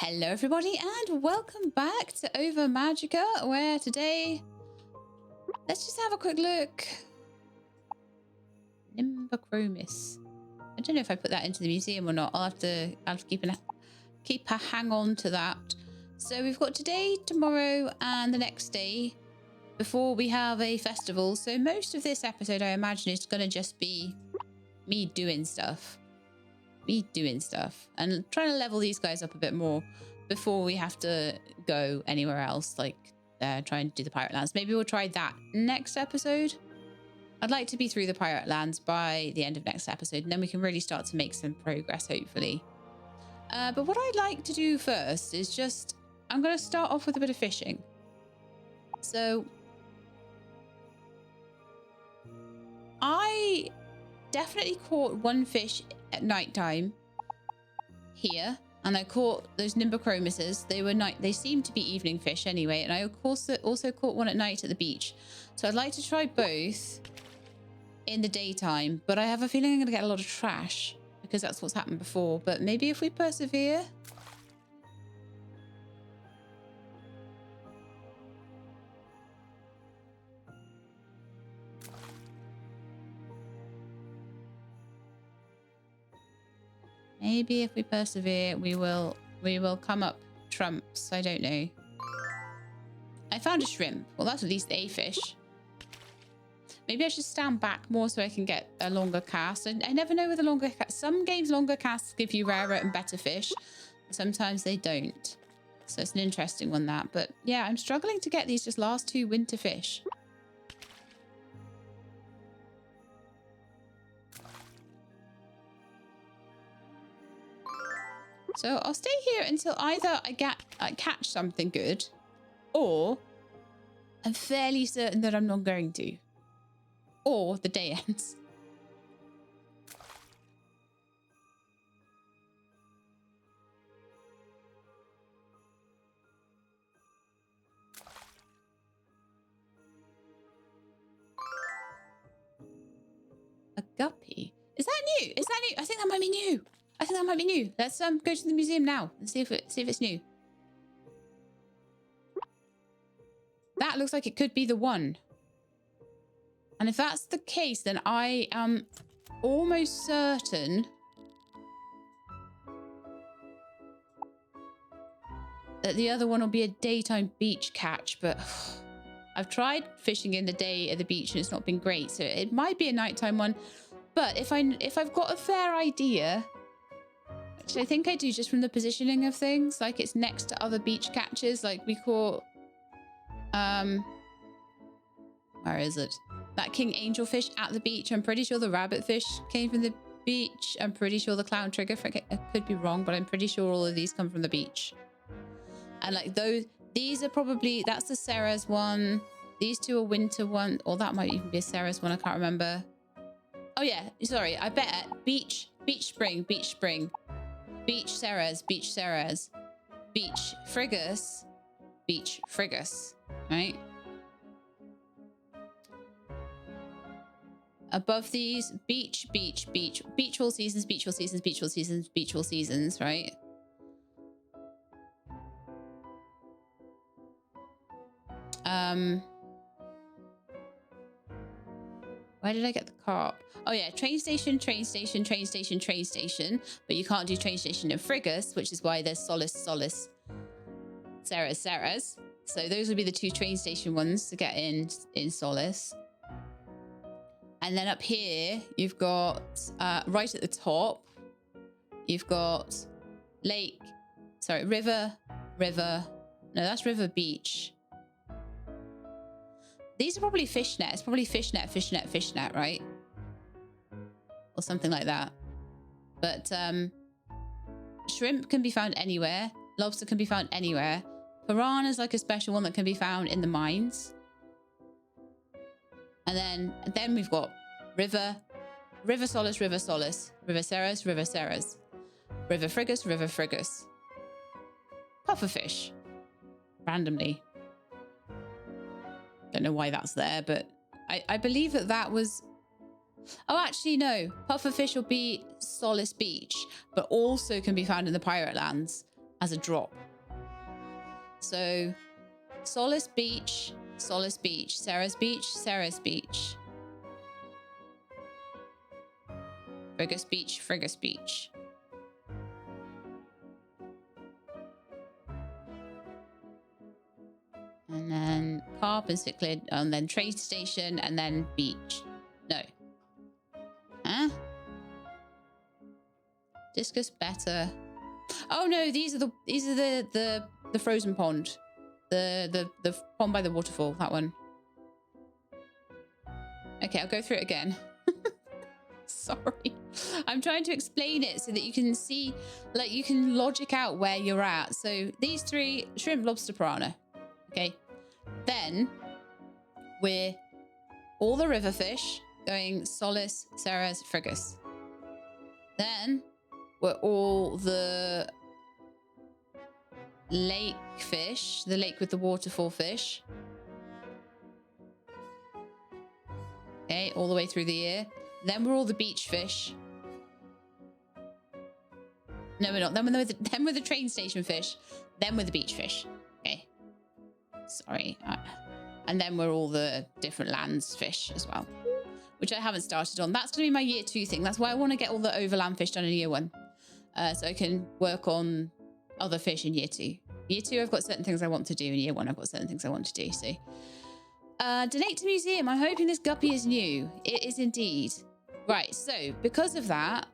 Hello everybody and welcome back to Ova Magica, where today, let's just have a quick look. Nimbochromis. I don't know if I put that into the museum or not. I'll have to keep a hang on to that. So we've got today, tomorrow and the next day before we have a festival. So most of this episode, I imagine, is going to just be me doing stuff. And trying to level these guys up a bit more before we have to go anywhere else, like trying to do the Pirate Lands. Maybe we'll try that next episode. I'd like to be through the Pirate Lands by the end of next episode, and then we can really start to make some progress, hopefully. But what I'd like to do first is just, I'm going to start off with a bit of fishing. So I definitely caught one fish at nighttime here, and I caught those Nimbochromises. They seem to be evening fish anyway, and I of course also caught one at night at the beach. So I'd like to try both in the daytime, but I have a feeling I'm gonna get a lot of trash because that's what's happened before. But maybe if we persevere. Maybe if we persevere, we will come up trumps. I don't know. I found a shrimp. Well, that's at least a fish. Maybe I should stand back more so I can get a longer cast. I never know with a longer cast. Some games, longer casts give you rarer and better fish. Sometimes they don't. So it's an interesting one, that. But yeah, I'm struggling to get these just last two winter fish. So I'll stay here until either I catch something good, or I'm fairly certain that I'm not going to, or the day ends. A guppy? Is that new? Is that new? I think that might be new. Let's go to the museum now and see if it's new. That looks like it could be the one. And if that's the case, then I am almost certain that the other one will be a daytime beach catch, but I've tried fishing in the day at the beach and it's not been great, so it might be a nighttime one. But if I've got a fair idea, which I think I do just from the positioning of things, like it's next to other beach catches, like we caught, where is it? That king angelfish at the beach. I'm pretty sure the rabbitfish came from the beach. I'm pretty sure the clown triggerfish, I could be wrong, but I'm pretty sure all of these come from the beach. And like these are probably, that's the Sarah's one. These two are winter one, or that might even be a Sarah's one, I can't remember. Oh yeah, sorry, I bet beach spring. Beach Sarah's, beach Frigus, right? Above these, beach all seasons, right? Where did I get the carp? Oh yeah, train station. But you can't do train station in Frigus, which is why there's Solace, Sarah's. So those would be the two train station ones to get in Solace. And then up here, you've got, right at the top, you've got river. No, that's river beach. These are probably fishnet. It's probably fishnet, right? Or something like that. But shrimp can be found anywhere. Lobster can be found anywhere. Piranha is like a special one that can be found in the mines. And then we've got river Solace, river Sarah's, river Frigus, pufferfish, randomly. Don't know why that's there, but I believe that was... Oh, actually, no. Pufferfish will be Solace Beach, but also can be found in the Pirate Lands. as a drop. So Solace Beach, Solace Beach, Sarah's Beach, Sarah's Beach. Frigus Beach, Frigus Beach. And then Carp and Cichlid, and then Trade Station, and then Beach. No. Huh? Discus better. Oh no, these are the frozen pond. The pond by the waterfall, that one. Okay, I'll go through it again. Sorry. I'm trying to explain it so that you can see, like, you can logic out where you're at. So these three, shrimp, lobster, piranha. Okay. Then we're all the river fish going Solace, Sarah's, Frigus. Then we're all the lake fish, the lake with the waterfall fish. Okay, all the way through the year. Then we're all the beach fish. No, we're not. Then we're the train station fish. Then we're the beach fish. Okay. Sorry. And then we're all the different lands fish as well, which I haven't started on. That's going to be my year 2 thing. That's why I want to get all the overland fish done in year 1. So I can work on other fish in year 2. Year 2, I've got certain things I want to do. In year 1, I've got certain things I want to do. So, donate to museum. I'm hoping this guppy is new. It is indeed. Right. So because of that,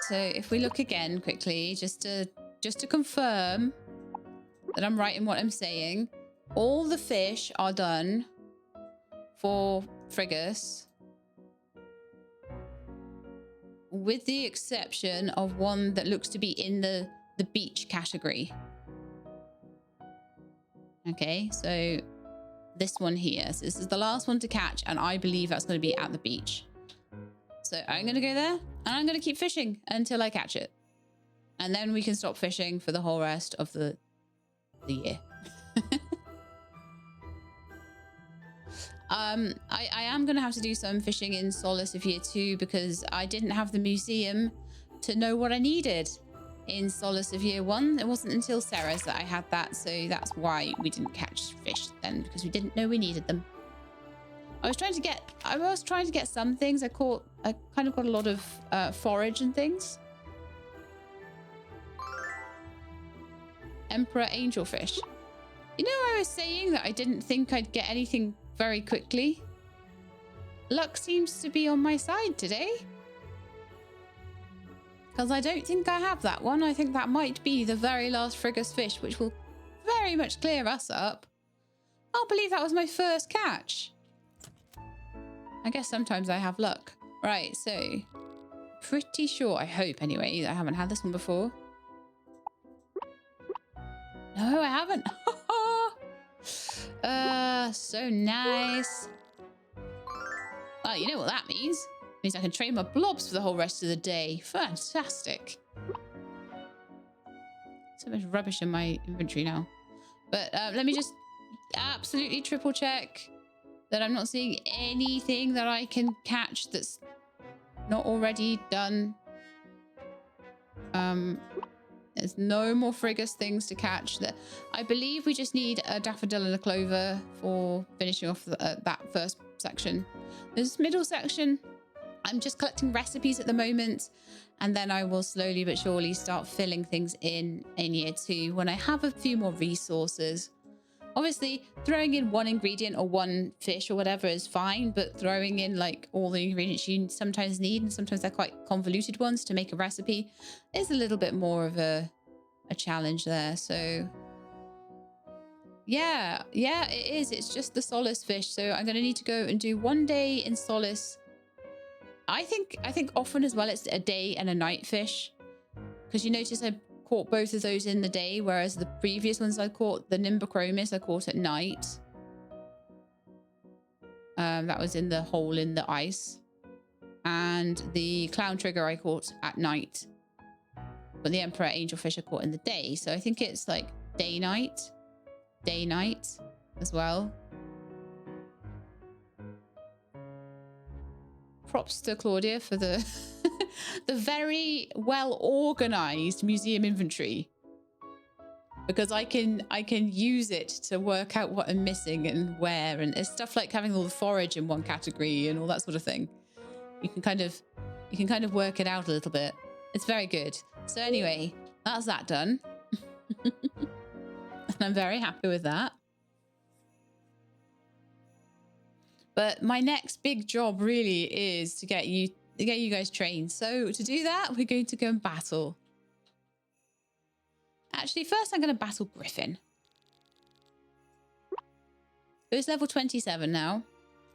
so if we look again quickly, just to confirm that I'm right in what I'm saying, all the fish are done for Frigus, with the exception of one that looks to be in the beach category. Okay, so this one here. So this is the last one to catch, and I believe that's going to be at the beach. So I'm going to go there, and I'm going to keep fishing until I catch it. And then we can stop fishing for the whole rest of the year. I am going to have to do some fishing in Solace of year 2 because I didn't have the museum to know what I needed in Solace of year 1. It wasn't until Sarah's that I had that, so that's why we didn't catch fish then, because we didn't know we needed them. I was trying to get some things. I kind of got a lot of forage and things. Emperor angelfish. You know, I was saying that I didn't think I'd get anything very quickly. Luck seems to be on my side today. Because I don't think I have that one. I think that might be the very last Frigus fish, which will very much clear us up. I can't believe that was my first catch. I guess sometimes I have luck. Right, so pretty sure, I hope anyway, I haven't had this one before. No, I haven't. So nice. Oh, you know what that means? It means I can train my blobs for the whole rest of the day. Fantastic. So much rubbish in my inventory now. But let me just absolutely triple check that I'm not seeing anything that I can catch that's not already done. There's no more Frigus things to catch. I believe we just need a daffodil and a clover for finishing off that first section. This middle section, I'm just collecting recipes at the moment, and then I will slowly but surely start filling things in year 2 when I have a few more resources. Obviously, throwing in one ingredient or one fish or whatever is fine, but throwing in like all the ingredients you sometimes need, and sometimes they're quite convoluted ones to make a recipe, is a little bit more of a challenge there. So yeah, it is. It's just the Solace fish. So I'm going to need to go and do one day in Solace. I think often as well it's a day and a night fish, because you notice I caught both of those in the day, whereas the previous ones I caught, the Nimbochromis, I caught at night. That was in the hole in the ice. And the clown trigger I caught at night. But the emperor angelfish I caught in the day. So I think it's like day night as well. Props to Claudia for the the very well organized museum inventory, because I can use it to work out what I'm missing and where, and it's stuff like having all the forage in one category and all that sort of thing. You can kind of work it out a little bit. It's very good. So anyway, that's that done. And I'm very happy with that. But my next big job really is to get you guys trained. So to do that, we're going to go and battle. Actually, first I'm going to battle Griffin. It's level 27 now.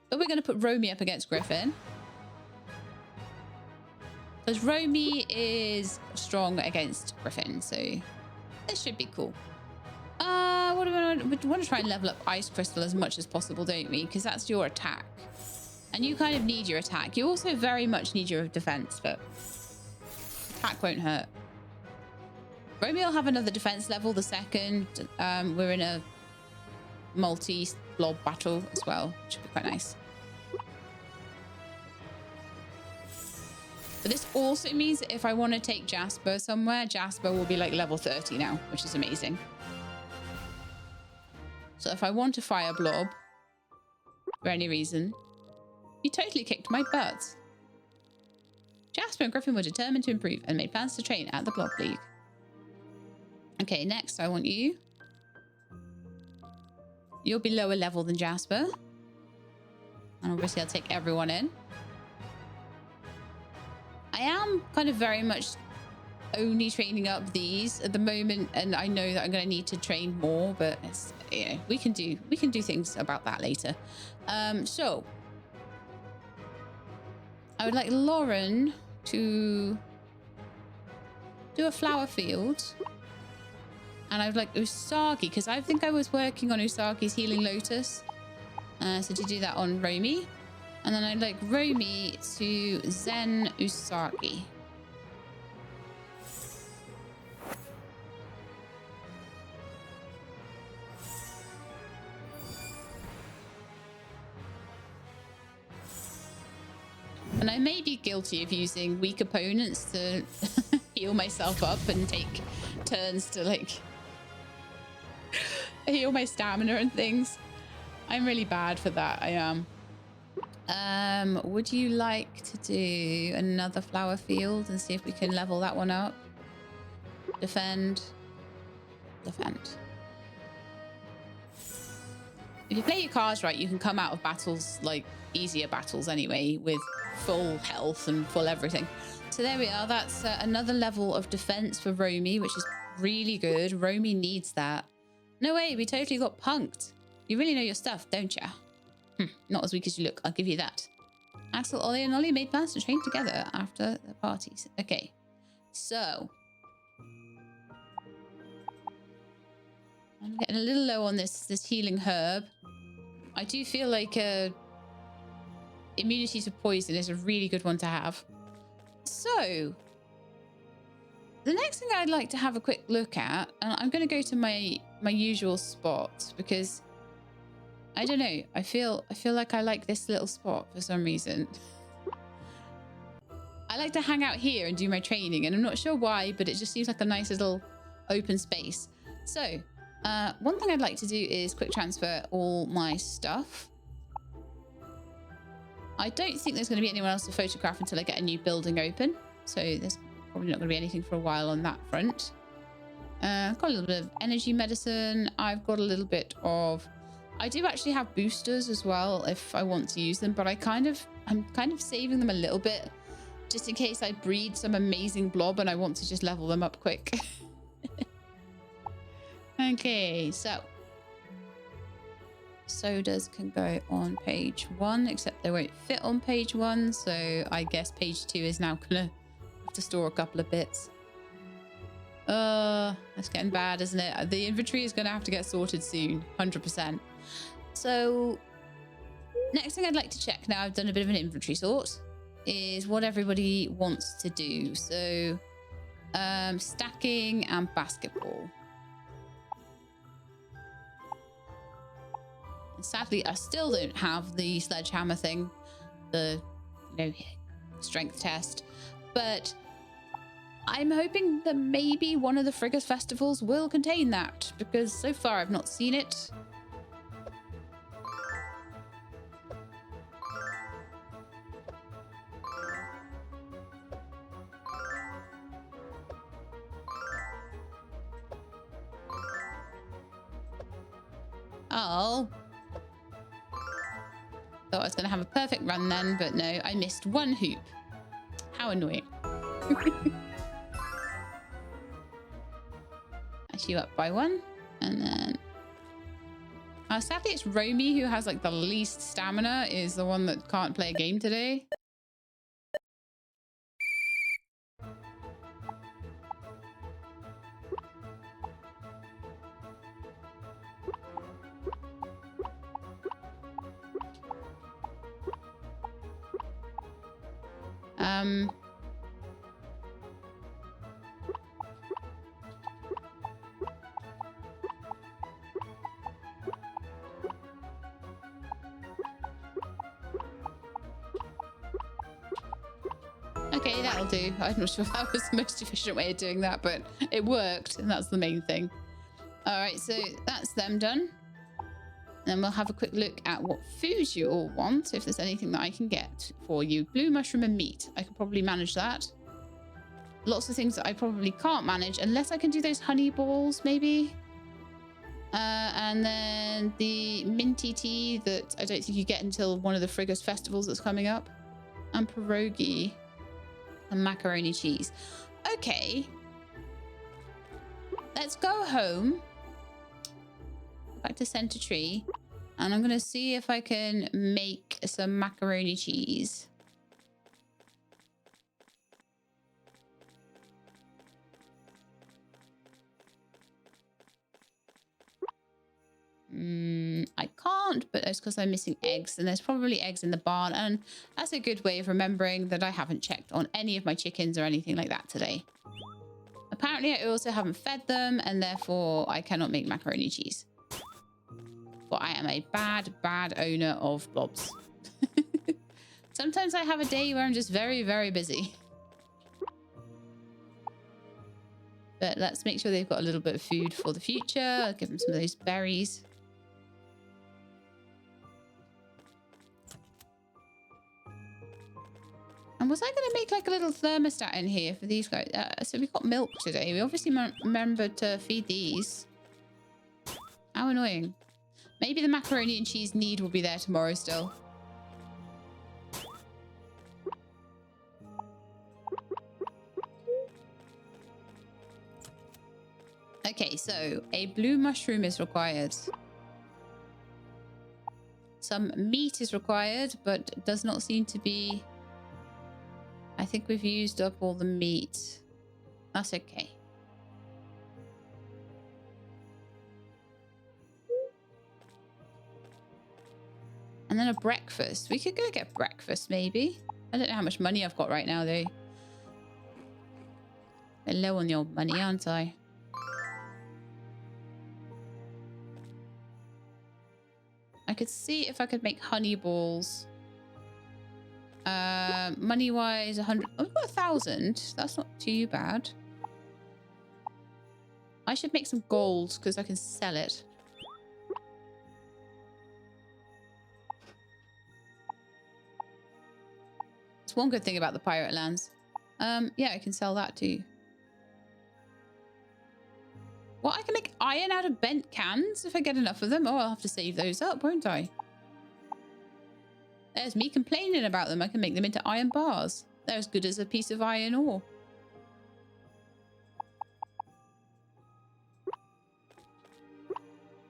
But we're going to put Romy up against Griffin. Because Romy is strong against Griffin, so this should be cool. What do we want? We want to try and level up Ice Crystal as much as possible, don't we? Because that's your attack. And you kind of need your attack. You also very much need your defense, but attack won't hurt. Romy will have another defense level the second we're in a multi-blob battle as well, which would be quite nice. But this also means that if I want to take Jasper somewhere, Jasper will be like level 30 now, which is amazing. So if I want to fire blob for any reason, you totally kicked my butt. Jasper and Griffin were determined to improve and made plans to train at the Blob League. Okay, next I want you. You'll be lower level than Jasper. And obviously I'll take everyone in. I am kind of very much only training up these at the moment, and I know that I'm going to need to train more, but it's, you know, we can do things about that later. So I would like Lauren to do a flower field, and I would like Usagi, because I think I was working on Usagi's Healing Lotus, so to do that on Romy, and then I'd like Romy to Zen Usagi. And I may be guilty of using weak opponents to heal myself up and take turns to like heal my stamina and things. I'm really bad for that, I am. Would you like to do another flower field and see if we can level that one up? Defend. Defend. If you play your cards right, you can come out of battles, like easier battles anyway, with full health and full everything. So there we are. That's another level of defense for Romy, which is really good. Romy needs that. No way, we totally got punked. You really know your stuff, don't you? Not as weak as you look, I'll give you that. Axel, Ollie, and Ollie made plans to train together after the parties. Okay, so I'm getting a little low on this healing herb. I do feel like immunity to poison is a really good one to have. So the next thing I'd like to have a quick look at, and I'm going to go to my usual spot because I don't know, I feel like I like this little spot for some reason. I like to hang out here and do my training, and I'm not sure why, but it just seems like a nice little open space. So one thing I'd like to do is quick transfer all my stuff. I don't think there's going to be anyone else to photograph until I get a new building open. So there's probably not going to be anything for a while on that front. I've got a little bit of energy medicine. I've got a little bit of... I do actually have boosters as well if I want to use them, but I'm kind of saving them a little bit just in case I breed some amazing blob and I want to just level them up quick. Okay, so sodas can go on page 1, except they won't fit on page 1, so I guess page 2 is now gonna have to store a couple of bits. That's getting bad, isn't it? The inventory is gonna have to get sorted soon, 100%. So next thing I'd like to check, now I've done a bit of an inventory sort, is what everybody wants to do. So stacking and basketball. Sadly, I still don't have the sledgehammer thing, the strength test, but I'm hoping that maybe one of the Friggers festivals will contain that, because so far I've not seen it. Oh. Thought I was going to have a perfect run then, but no, I missed one hoop. How annoying. That's you up by one. And then... sadly, it's Romy who has like the least stamina, is the one that can't play a game today. Okay, that'll do. I'm not sure if that was the most efficient way of doing that, but it worked, and that's the main thing. All right, so that's them done. Then we'll have a quick look at what foods you all want, if there's anything that I can get for you. Blue mushroom and meat. I could probably manage that. Lots of things that I probably can't manage, unless I can do those honey balls, maybe. And then the minty tea that I don't think you get until one of the Friggers festivals that's coming up. And pierogi. And macaroni cheese. Okay. Let's go home. Back to Center Tree. And I'm going to see if I can make some macaroni cheese. I can't, but that's because I'm missing eggs, and there's probably eggs in the barn, and that's a good way of remembering that I haven't checked on any of my chickens or anything like that today. Apparently I also haven't fed them, and therefore I cannot make macaroni cheese. But I am a bad owner of blobs. Sometimes I have a day where I'm just very, very busy. But let's make sure they've got a little bit of food for the future. I'll give them some of those berries. And was I going to make like a little thermostat in here for these guys? So we've got milk today. We obviously remembered to feed these. How annoying. Maybe the macaroni and cheese need will be there tomorrow still. Okay, so a blue mushroom is required. Some meat is required, but does not seem to be... I think we've used up all the meat. That's okay. And then a breakfast. We could go get breakfast, maybe. I don't know how much money I've got right now, though. I'm low on the old money, aren't I? I could see if I could make honey balls. Money-wise, 100. Oh, I've got 1,000. That's not too bad. I should make some gold because I can sell it. It's one good thing about the pirate lands. Yeah, I can sell that too. Well, I can make iron out of bent cans if I get enough of them. Oh, I'll have to save those up, won't I? There's me complaining about them. I can make them into iron bars. They're as good as a piece of iron ore.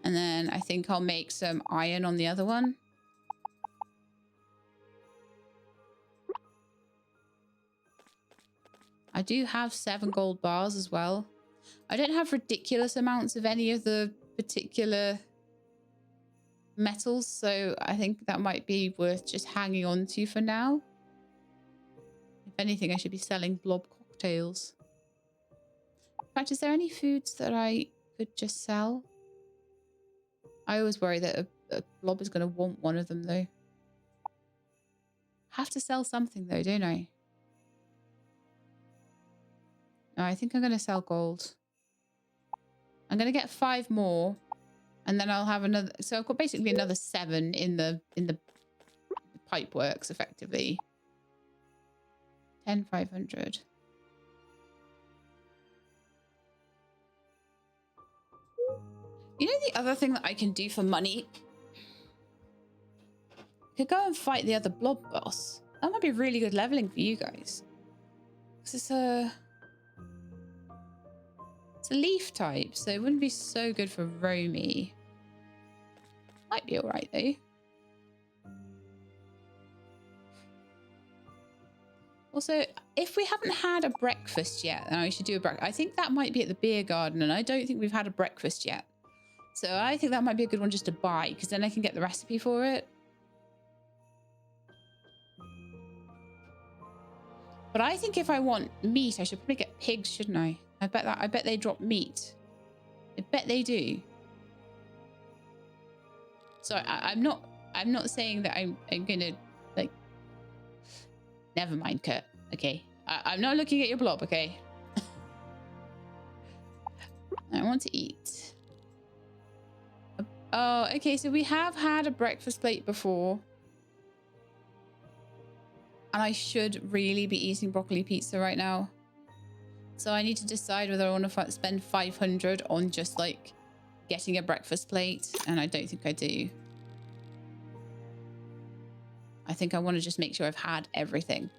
And then I think I'll make some iron on the other one. I do have 7 gold bars as well. I don't have ridiculous amounts of any of the particular metals, so I think that might be worth just hanging on to for now. If anything, I should be selling blob cocktails. In fact, is there any foods that I could just sell? I always worry that a blob is going to want one of them, though. Have to sell something, though, don't I? No, I think I'm going to sell gold. I'm going to get 5 more. And then I'll have another. So I've got basically another 7 in the pipe works effectively. 10,500. You know the other thing that I can do for money? I could go and fight the other blob boss. That might be really good leveling for you guys. Because it's a leaf type, so it wouldn't be so good for Romy. Might be alright though. Also, if we haven't had a breakfast yet, then I should do a breakfast. I think that might be at the beer garden, and I don't think we've had a breakfast yet. So I think that might be a good one just to buy, because then I can get the recipe for it. But I think if I want meat, I should probably get pigs, shouldn't I? I bet they drop meat. I bet they do. So I'm not saying that I'm gonna like. Never mind, Kurt. Okay, I'm not looking at your blob. Okay. I want to eat. Oh, okay. So we have had a breakfast plate before. And I should really be eating broccoli pizza right now. So I need to decide whether I want to spend 500 on just like getting a breakfast plate. And I don't think I do. I think I want to just make sure I've had everything.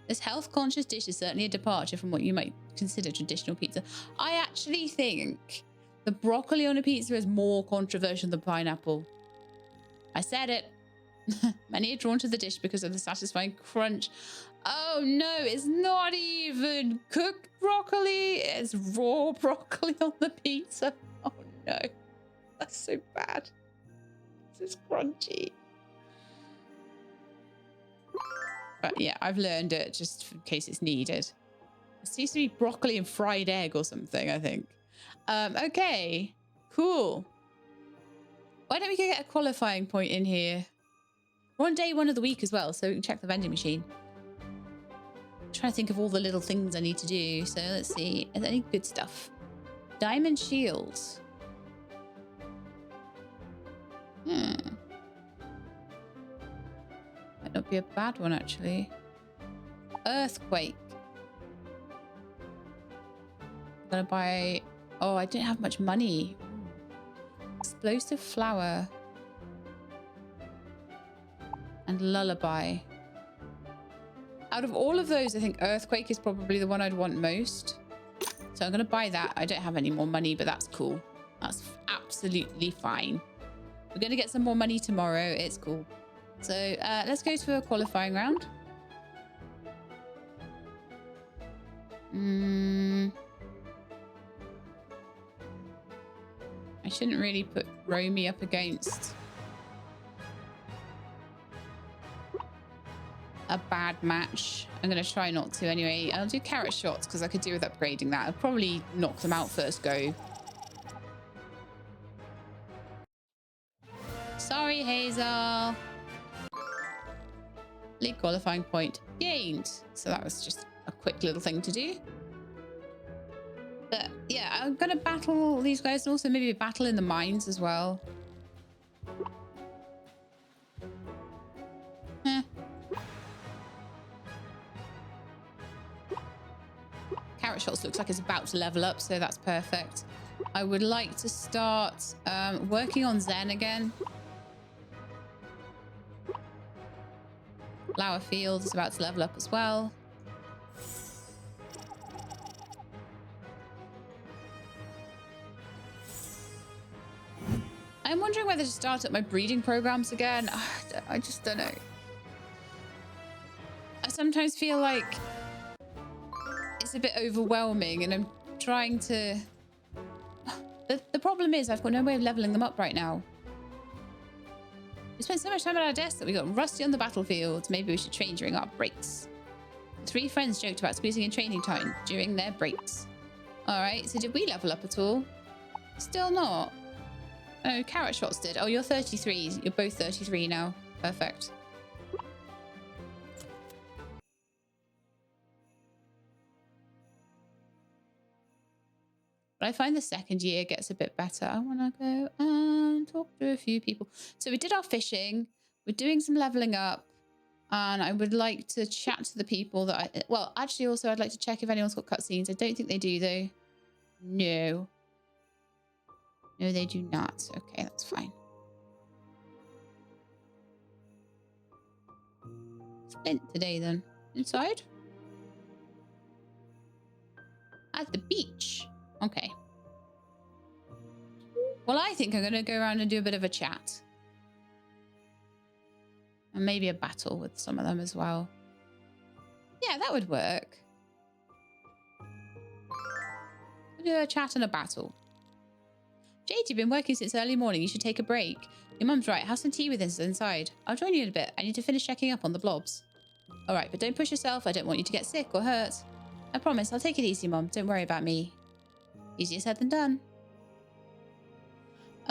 This health-conscious dish is certainly a departure from what you might consider traditional pizza. I actually think the broccoli on a pizza is more controversial than pineapple. I said it. Many are drawn to the dish because of the satisfying crunch. Oh no, it's not even cooked broccoli. It's raw broccoli on the pizza. Oh no, that's so bad. This is crunchy. But yeah, I've learned it just in case it's needed. It seems to be broccoli and fried egg or something, I think. Okay, cool. Why don't we go get a qualifying point in here? We're on day 1 of the week as well, so we can check the vending machine. I'm trying to think of all the little things I need to do. So let's see. Is there any good stuff? Diamond shields. Might not be a bad one, actually. Earthquake. I'm gonna buy... Oh, I didn't have much money. Explosive flower. And lullaby. Out of all of those, I think earthquake is probably the one I'd want most. So I'm going to buy that. I don't have any more money, but that's cool. That's absolutely fine. We're going to get some more money tomorrow. It's cool. So let's go to a qualifying round. I shouldn't really put Romy up against a bad match. I'm going to try not to anyway. I'll do carrot shots because I could do with upgrading that. I'll probably knock them out first go. Sorry, Hazel. League qualifying point gained. So that was just a quick little thing to do. But yeah, I'm going to battle these guys and also maybe battle in the mines as well. Carrot shots looks like it's about to level up, so that's perfect. I would like to start working on Zen again. Flower Field is about to level up as well. I'm wondering whether to start up my breeding programs again. I just don't know. I sometimes feel like it's a bit overwhelming and I'm trying to... The problem is I've got no way of leveling them up right now. We spent so much time at our desk that we got rusty on the battlefield. Maybe we should train during our breaks. 3 friends joked about squeezing in training time during their breaks. All right, so did we level up at all? Still not. Oh, Carrot Shots did. Oh, you're 33. You're both 33 now. Perfect. But I find the second year gets a bit better. I want to go and talk to a few people. So we did our fishing. We're doing some leveling up. And I would like to chat to the people that I... Well, actually, also, I'd like to check if anyone's got cutscenes. I don't think they do, though. No. No, they do not. Okay, that's fine. Flint today, then. Inside? At the beach. Okay. Well, I think I'm going to go around and do a bit of a chat. And maybe a battle with some of them as well. Yeah, that would work. We'll do a chat and a battle. Jade, you've been working since early morning. You should take a break. Your mum's right. Have some tea with us inside. I'll join you in a bit. I need to finish checking up on the blobs. All right, but don't push yourself. I don't want you to get sick or hurt. I promise. I'll take it easy, Mum. Don't worry about me. Easier said than done.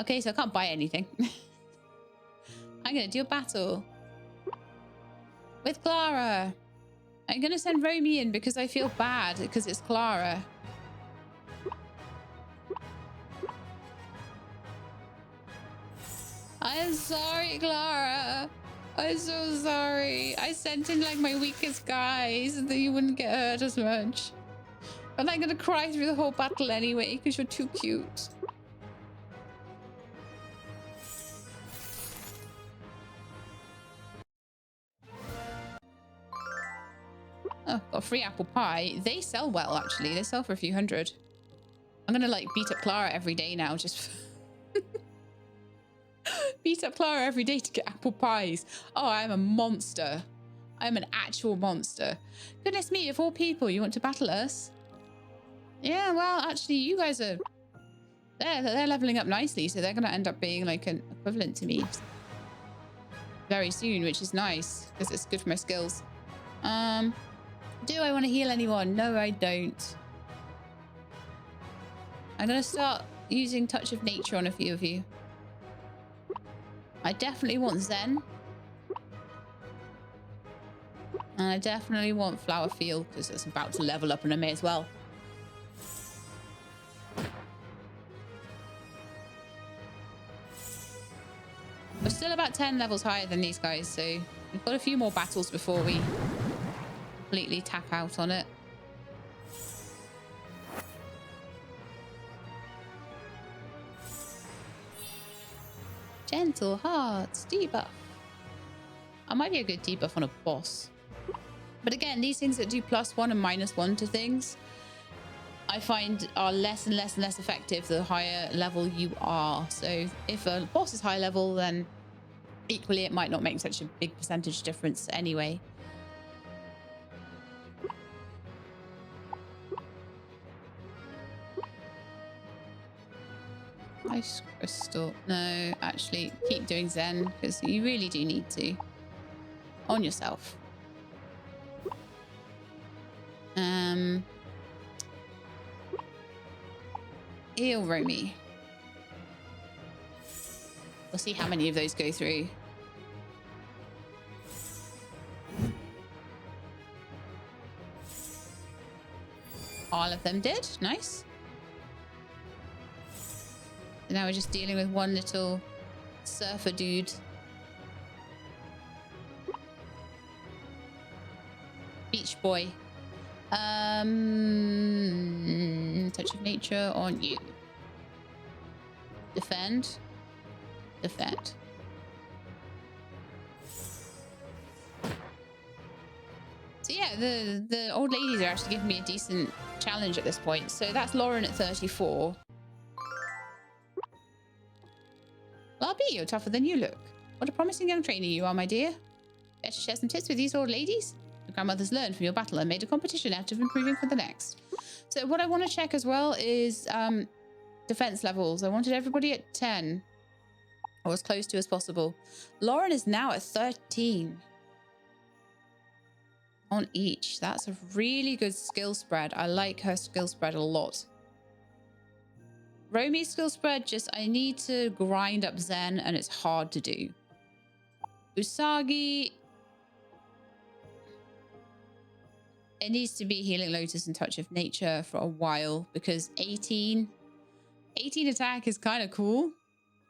Okay, so I can't buy anything. I'm going to do a battle. With Clara. I'm going to send Romy in because I feel bad because it's Clara. I'm sorry, Clara. I'm so sorry. I sent in like my weakest guys so that you wouldn't get hurt as much. But I'm going to cry through the whole battle anyway because you're too cute. Oh, got a free apple pie. They sell well, actually. They sell for a few hundred. I'm gonna like beat up Clara every day now. Just beat up Clara every day to get apple pies. Oh, I'm a monster. I'm an actual monster. Goodness me, of all people, you want to battle us? Yeah, well, actually, you guys are... They're leveling up nicely, so they're gonna end up being like an equivalent to me very soon, which is nice because it's good for my skills. Do I want to heal anyone? No, I don't. I'm going to start using Touch of Nature on a few of you. I definitely want Zen. And I definitely want Flower Field because it's about to level up and I may as well. We're still about 10 levels higher than these guys, so we've got a few more battles before we completely tap out on it. Gentle hearts, debuff. I might be a good debuff on a boss. But again, these things that do +1 and -1 to things, I find are less and less and less effective the higher level you are. So if a boss is high level, then equally it might not make such a big percentage difference anyway. Ice crystal. No, actually, keep doing Zen because you really do need to. On yourself. Heal Romy. We'll see how many of those go through. All of them did. Nice. So now we're just dealing with one little surfer dude. Beach boy. Touch of Nature on you. Defend. Defend. So yeah, the old ladies are actually giving me a decent challenge at this point. So that's Lauren at 34. Well, I'll be you're tougher than you look. What a promising young trainer you are, my dear. Better share some tips with these old ladies. Your grandmothers learned from your battle and made a competition out of improving for the next. So what I want to check as well is defense levels. I wanted everybody at 10 or as close to as possible. Lauren is now at 13 on each. That's a really good skill spread. I like her skill spread a lot. Romy's skill spread, just I need to grind up Zen and it's hard to do. Usagi, it needs to be Healing Lotus and Touch of Nature for a while because 18 18 attack is kind of cool,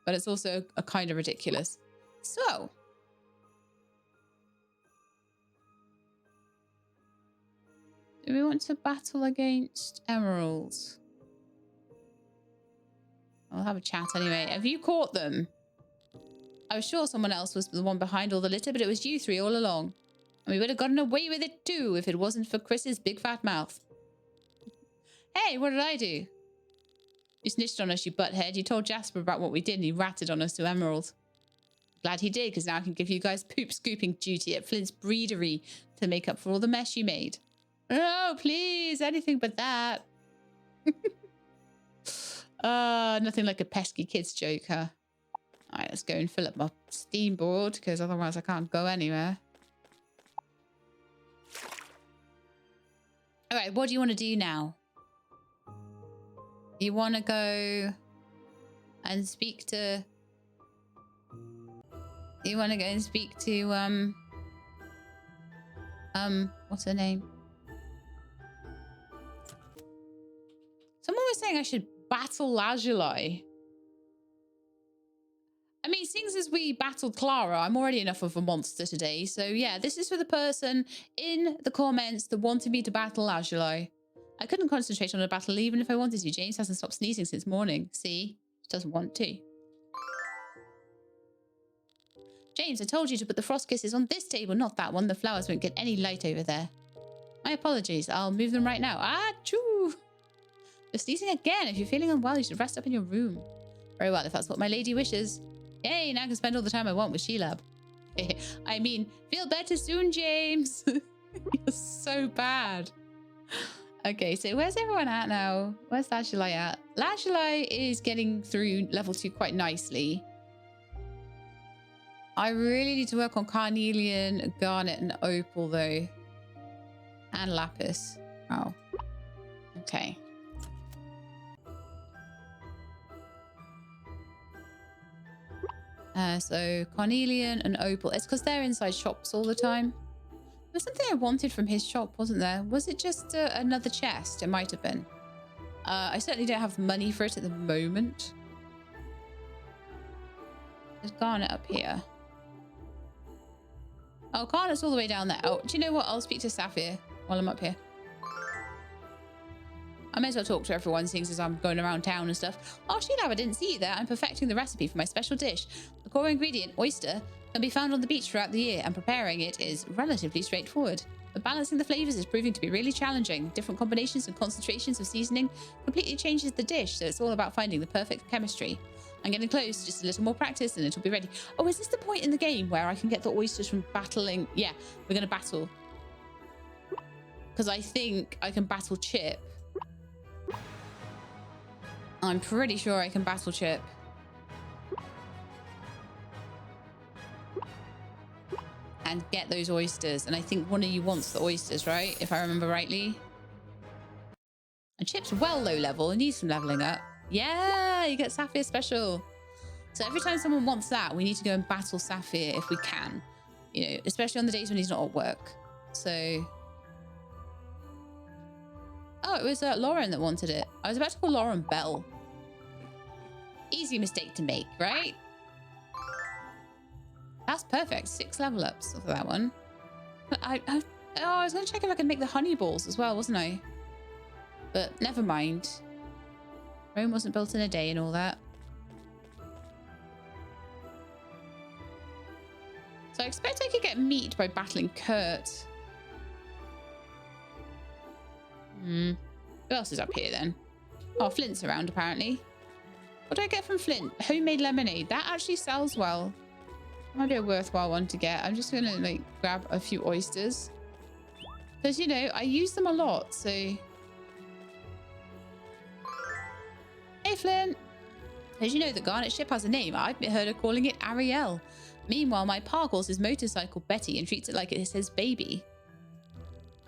but it's also a kind of ridiculous. So, do we want to battle against emeralds? I'll have a chat anyway. Have you caught them? I was sure someone else was the one behind all the litter, but it was you three all along. And we would have gotten away with it too if it wasn't for Chris's big fat mouth. Hey, what did I do? You snitched on us, you butthead. You told Jasper about what we did and he ratted on us to Emerald. Glad he did, because now I can give you guys poop scooping duty at Flint's breedery to make up for all the mess you made. No, please, anything but that. Nothing like a pesky kid's joke, huh? All right, let's go and fill up my steam board, because otherwise I can't go anywhere. All right, what do you want to do now? You want to go and speak to... You want to go and speak to, what's her name? Someone was saying I should battle Lazuli. I mean, seeing as we battled Clara, I'm already enough of a monster today. So yeah, this is for the person in the comments that wanted me to battle Lazuli. I couldn't concentrate on a battle even if I wanted to. James hasn't stopped sneezing since morning. See? He doesn't want to. James, I told you to put the frost kisses on this table, not that one. The flowers won't get any light over there. My apologies. I'll move them right now. Ah, choo! You're sneezing again. If you're feeling unwell, you should rest up in your room. Very well, if that's what my lady wishes. Yay, now I can spend all the time I want with Sheila. I mean, feel better soon, James. You're so bad. Okay, so where's everyone at now? Where's Lazuli at? Lazuli is getting through level 2 quite nicely. I really need to work on Carnelian, Garnet, and Opal, though. And Lapis. Oh. Okay. So Carnelian and Opal. It's because they're inside shops all the time. There's something I wanted from his shop, wasn't there? Was it just another chest? It might have been. I certainly don't have money for it at the moment. There's Garnet up here. Oh, Garnet's all the way down there. Oh, do you know what? I'll speak to Sapphire while I'm up here. I may as well talk to everyone, seeing as I'm going around town and stuff. Oh, Sheila, I didn't see you there. I'm perfecting the recipe for my special dish. The core ingredient, oyster, can be found on the beach throughout the year, and preparing it is relatively straightforward. But balancing the flavors is proving to be really challenging. Different combinations and concentrations of seasoning completely changes the dish, so it's all about finding the perfect chemistry. I'm getting close, just a little more practice and it'll be ready. Oh, is this the point in the game where I can get the oysters from battling? Yeah, we're going to battle. Because I think I can battle Chip. I'm pretty sure I can battle Chip. And get those oysters. And I think one of you wants the oysters, right? If I remember rightly. And Chip's well low level and needs some leveling up. Yeah, you get Sapphire special. So every time someone wants that, we need to go and battle Sapphire if we can. You know, especially on the days when he's not at work. So... Oh, it was Lauren that wanted it. I was about to call Lauren Bell. Easy mistake to make, right? That's perfect. 6 level ups for that one. But I was going to check if I could make the honey balls as well, wasn't I? But never mind. Rome wasn't built in a day and all that. So I expect I could get meat by battling Kurt. Who else is up here then? Oh, Flint's around apparently. What do I get from Flint? Homemade lemonade. That actually sells well. Might be a worthwhile one to get. I'm just gonna like grab a few oysters. Because you know, I use them a lot, so. Hey Flint! Did you know that Garnet ship has a name? I've heard her calling it Ariel. Meanwhile, my pa calls his motorcycle Betty and treats it like it is his baby.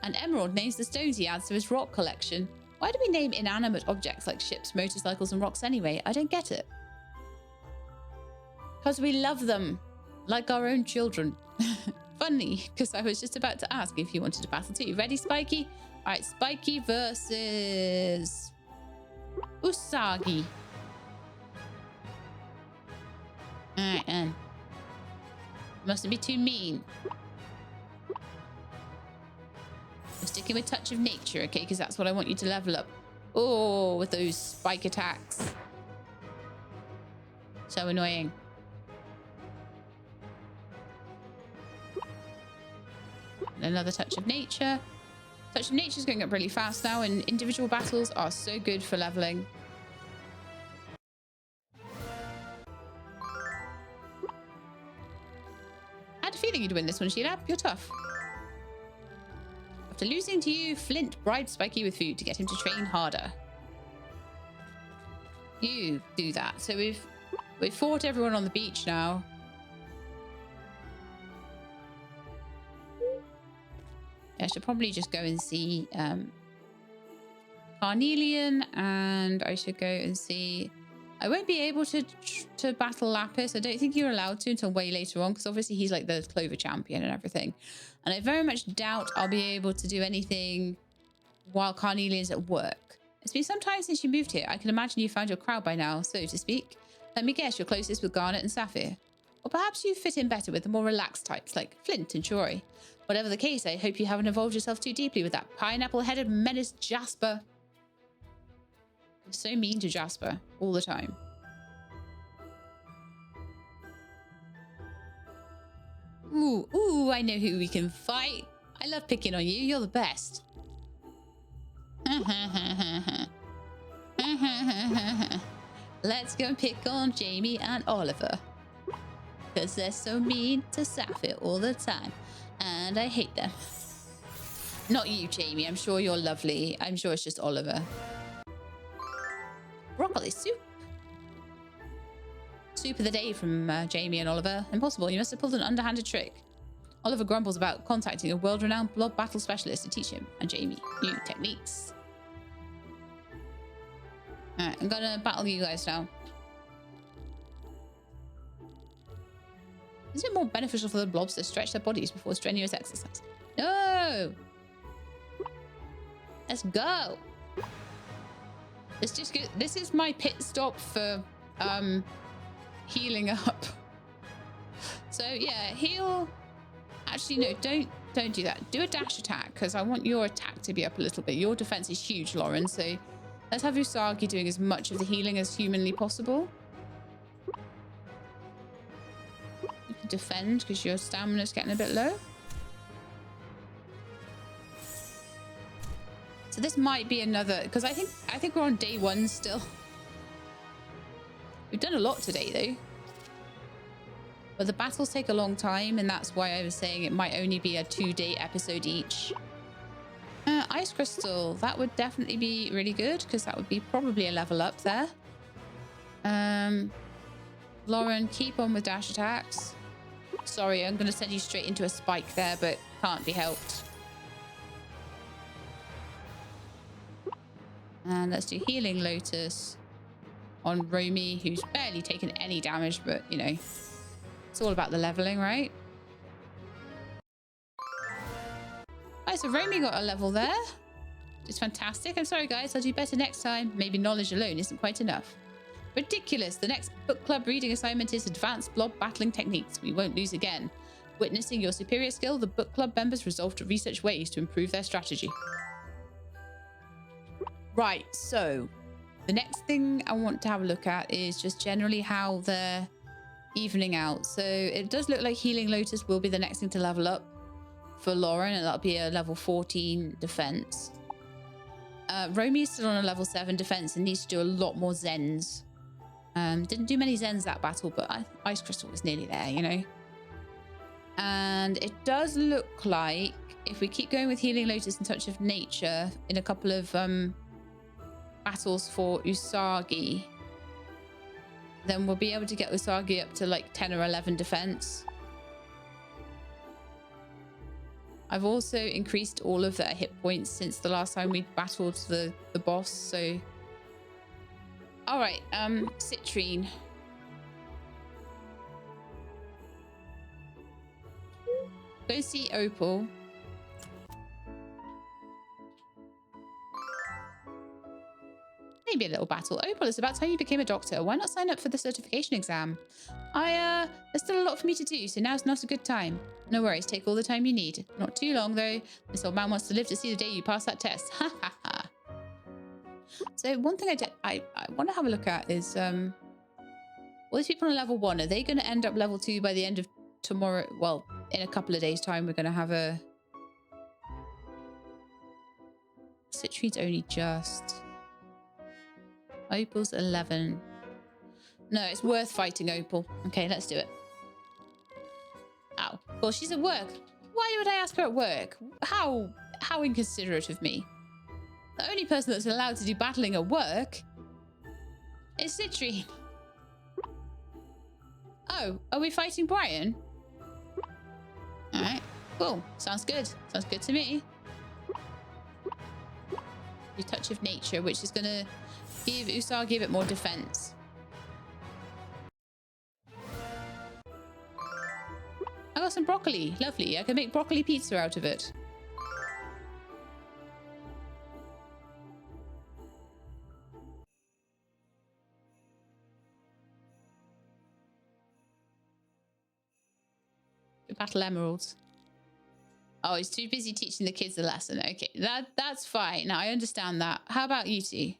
And Emerald names the stones he adds to his rock collection. Why do we name inanimate objects like ships, motorcycles, and rocks anyway? I don't get it. Because we love them. Like our own children. Funny, because I was just about to ask if you wanted to battle too. Ready, Spiky? Alright, Spiky versus... Usagi. Alright, then. Mustn't be too mean. I'm sticking with touch of nature, okay? Because that's what I want you to level up. Oh, with those spike attacks. So annoying. And another touch of nature. Touch of nature is going up really fast now, and individual battles are so good for leveling. I had a feeling you'd win this one, Sheila. You're tough. After losing to you, Flint bribed Spiky with food to get him to train harder. You do that. So we've fought everyone on the beach now. I should probably just go and see Carnelian, and I should go and see... I won't be able to battle Lapis. I don't think you're allowed to until way later on, because obviously he's like the Clover champion and everything. And I very much doubt I'll be able to do anything while Carnelian's at work. It's been some time since you moved here. I can imagine you found your crowd by now, so to speak. Let me guess, you're closest with Garnet and Sapphire. Or perhaps you fit in better with the more relaxed types like Flint and Troy. Whatever the case, I hope you haven't involved yourself too deeply with that pineapple-headed menace Jasper. You're so mean to Jasper all the time. Ooh, I know who we can fight. I love picking on you. You're the best. Let's go and pick on Jamie and Oliver. Because they're so mean to Sapphire all the time. And I hate them. Not you, Jamie. I'm sure you're lovely. I'm sure it's just Oliver. Broccoli soup. Soup of the day from Jamie and Oliver. Impossible. You must have pulled an underhanded trick. Oliver grumbles about contacting a world-renowned blob battle specialist to teach him and Jamie new techniques. Alright, I'm gonna battle you guys now. Is it more beneficial for the blobs to stretch their bodies before strenuous exercise? No! Let's go! Let's just get... This is my pit stop for healing up. So yeah, heal... Actually, no, don't do that. Do a dash attack, because I want your attack to be up a little bit. Your defense is huge, Lauren, so let's have Usagi doing as much of the healing as humanly possible. You can defend, because your stamina's getting a bit low. So this might be another, because I think we're on day 1 still. We've done a lot today, though. But the battles take a long time, and that's why I was saying it might only be a 2-day episode each. Ice Crystal, that would definitely be really good, because that would be probably a level up there. Lauren, keep on with dash attacks. Sorry, I'm going to send you straight into a spike there, but can't be helped. And let's do Healing Lotus on Romy, who's barely taken any damage, but, you know... It's all about the leveling, right? Right, so Romy got a level there. It's fantastic. I'm sorry, guys. I'll do better next time. Maybe knowledge alone isn't quite enough. Ridiculous. The next book club reading assignment is Advanced Blob Battling Techniques. We won't lose again. Witnessing your superior skill, the book club members resolve to research ways to improve their strategy. Right, so the next thing I want to have a look at is just generally how they're evening out. So it does look like Healing Lotus will be the next thing to level up for Lauren, and that'll be a level 14 defense. Romy is still on a level 7 defense and needs to do a lot more Zens. Didn't do many Zens that battle, but Ice Crystal was nearly there, you know. And it does look like if we keep going with Healing Lotus and Touch of Nature in a couple of battles for Usagi, then we'll be able to get Usagi up to like 10 or 11 defense. I've also increased all of their hit points since the last time we battled the boss, so... Alright, Citrine. Go see Opal. Maybe a little battle. Opal, it's about time you became a doctor. Why not sign up for the certification exam? There's still a lot for me to do, so now's not a good time. No worries, take all the time you need. Not too long, though. This old man wants to live to see the day you pass that test. Ha ha ha. So one thing I want to have a look at is, all these people on level 1, are they going to end up level 2 by the end of tomorrow? Well, in a couple of days' time, we're going to have a... Citrine's only just... Opal's 11. No, it's worth fighting Opal. Okay, let's do it. Ow. Well, she's at work. Why would I ask her at work? How inconsiderate of me. The only person that's allowed to do battling at work is Citrine. Oh, are we fighting Brian? All right, cool. Sounds good. Sounds good to me. A touch of nature, which is going to give Usagi a bit more defense. I got some broccoli. Lovely. I can make broccoli pizza out of it. Battle emeralds. Oh, he's too busy teaching the kids a lesson. Okay, that's fine. Now, I understand that. How about you two?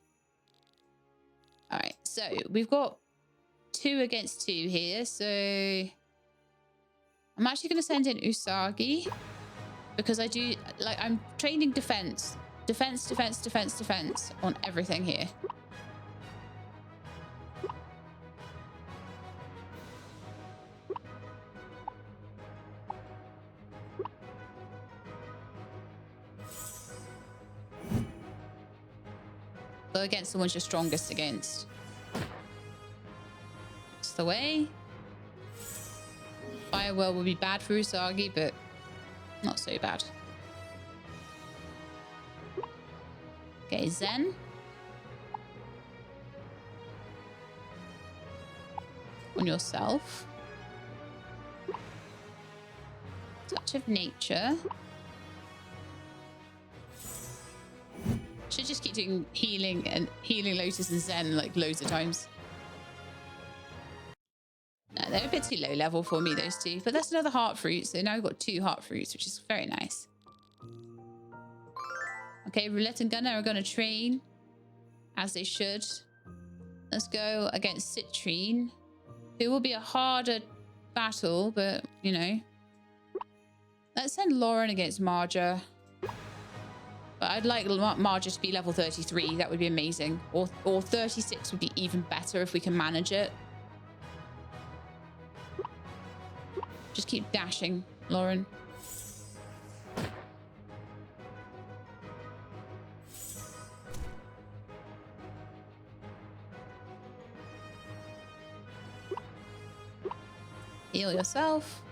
All right, so we've got 2 against 2 here. So I'm actually going to send in Usagi because I'm training defense. Defense on everything here. Go against the ones you're strongest against. That's the way. Firewhirl will be bad for Usagi, but not so bad. Okay, Zen. On yourself. Touch of nature. Should just keep doing healing Lotus and Zen like loads of times. No, they're a bit too low level for me, those two. But that's another heart fruit, so now we've got 2 heart fruits, which is very nice. Okay, Roulette and Gunner are going to train, as they should. Let's go against Citrine, who will be a harder battle, but, you know. Let's send Lauren against Marja. But I'd like Marja to be level 33. That would be amazing. Or 36 would be even better if we can manage it. Just keep dashing, Lauren. Heal yourself.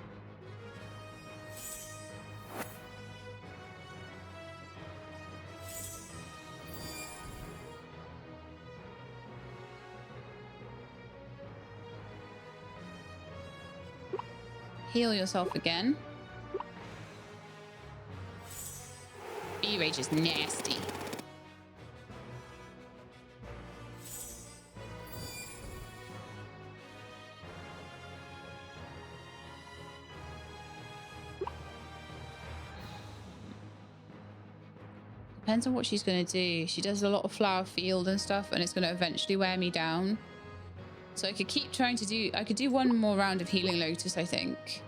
Heal yourself again. B-Rage is nasty. Depends on what she's going to do. She does a lot of flower field and stuff, and it's going to eventually wear me down. So I could keep trying to do... I could do one more round of Healing Lotus, I think.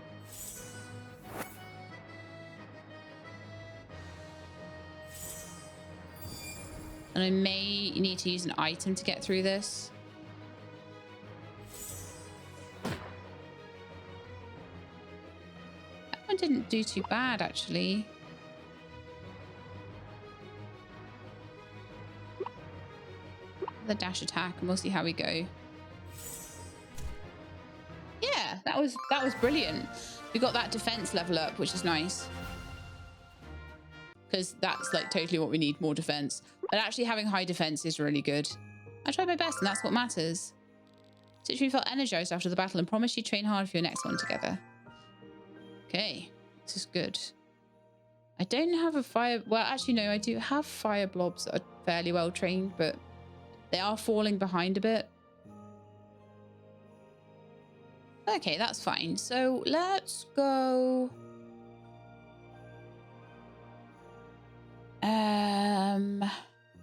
And I may need to use an item to get through this. That one didn't do too bad, actually. The dash attack, and we'll see how we go. Yeah, that was brilliant. We got that defense level up, which is nice. Because that's like totally what we need, more defense. But actually having high defense is really good. I tried my best, and that's what matters. Citrine felt energized after the battle and promised she'd train hard for your next one together. Okay, this is good. I don't have a fire... Well, actually, no, I do have fire blobs that are fairly well trained, but they are falling behind a bit. Okay, that's fine. So let's go.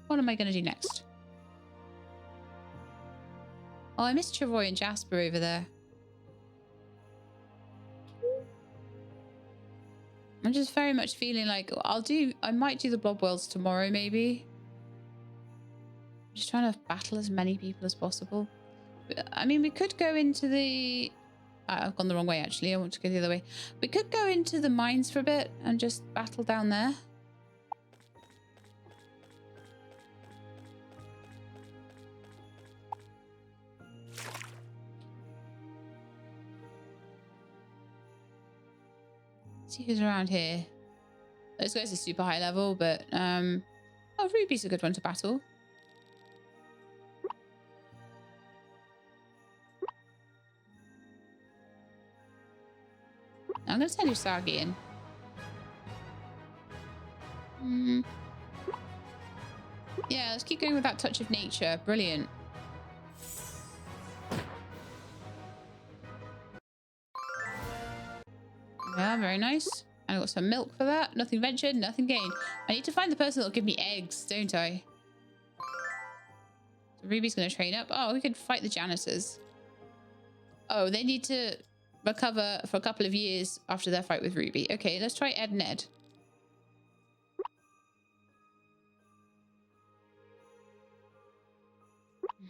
What am I going to do next? Oh, I missed Travoy and Jasper over there. I'm just very much feeling like I might do the blob worlds tomorrow, maybe. I'm just trying to battle as many people as possible. I mean, we could go into the... I've gone the wrong way, actually. I want to go the other way. We could go into the mines for a bit and just battle down there. See who's around here. Those guys are super high level, but oh, Ruby's a good one to battle. I'm gonna send Usagi in. Yeah, let's keep going with that touch of nature. Brilliant. Yeah, very nice. And I got some milk for that. Nothing ventured, nothing gained. I need to find the person that'll give me eggs, don't I? So Ruby's going to train up. Oh, we could fight the janitors. Oh, they need to recover for a couple of years after their fight with Ruby. Okay, let's try Ed and Ed.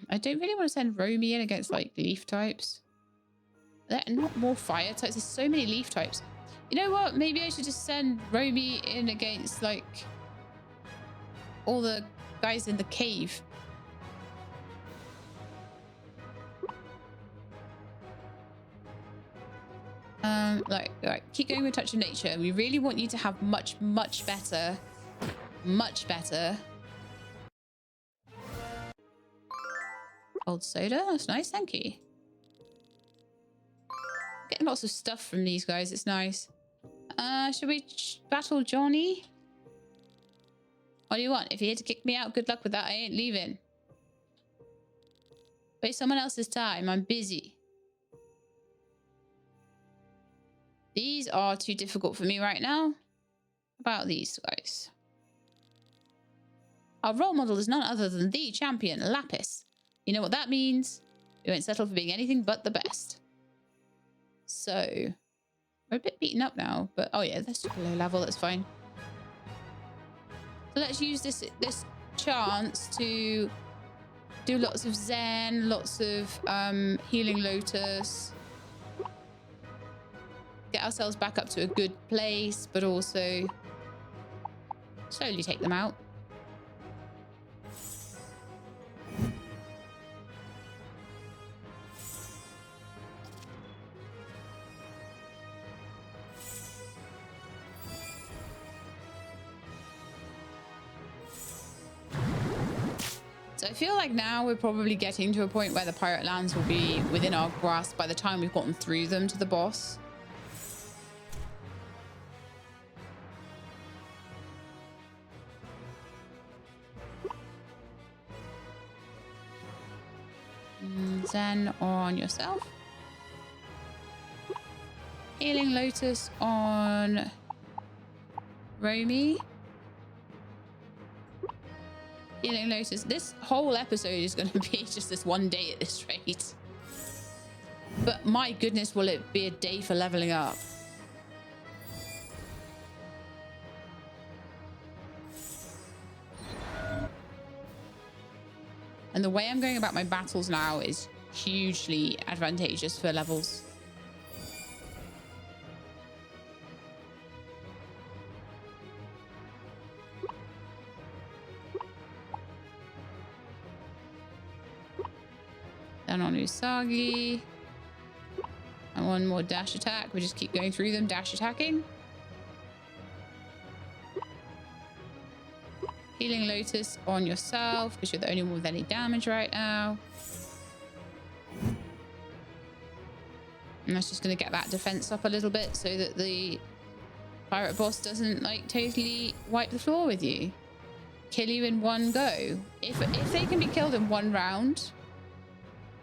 I don't really want to send Romy in against, like, leaf types. They're not more fire types. There's so many leaf types. You know what? Maybe I should just send Romy in against, like, all the guys in the cave. Right, keep going with touch of nature. We really want you to have much better. Cold soda. That's nice. Thank you. Getting lots of stuff from these guys. It's nice. Should we battle Johnny? What do you want? If you're here to kick me out, good luck with that. I ain't leaving. Waste someone else's time. I'm busy. These are too difficult for me right now. About these guys. Our role model is none other than the champion, Lapis. You know what that means? We won't settle for being anything but the best. So, we're a bit beaten up now, but oh yeah, that's super low level, that's fine. So let's use this chance to do lots of Zen, lots of Healing Lotus. Get ourselves back up to a good place, but also slowly take them out. So I feel like now we're probably getting to a point where the pirate lands will be within our grasp by the time we've gotten through them to the boss. Zen on yourself. Healing Lotus on Romy. Healing Lotus. This whole episode is going to be just this one day at this rate. But my goodness, will it be a day for leveling up. And the way I'm going about my battles now is hugely advantageous for levels. Then on Usagi. And one more dash attack. We just keep going through them, dash attacking. Healing Lotus on yourself, because you're the only one with any damage right now. And that's just going to get that defense up a little bit so that the pirate boss doesn't, like, totally wipe the floor with you. Kill you in one go. If they can be killed in one round,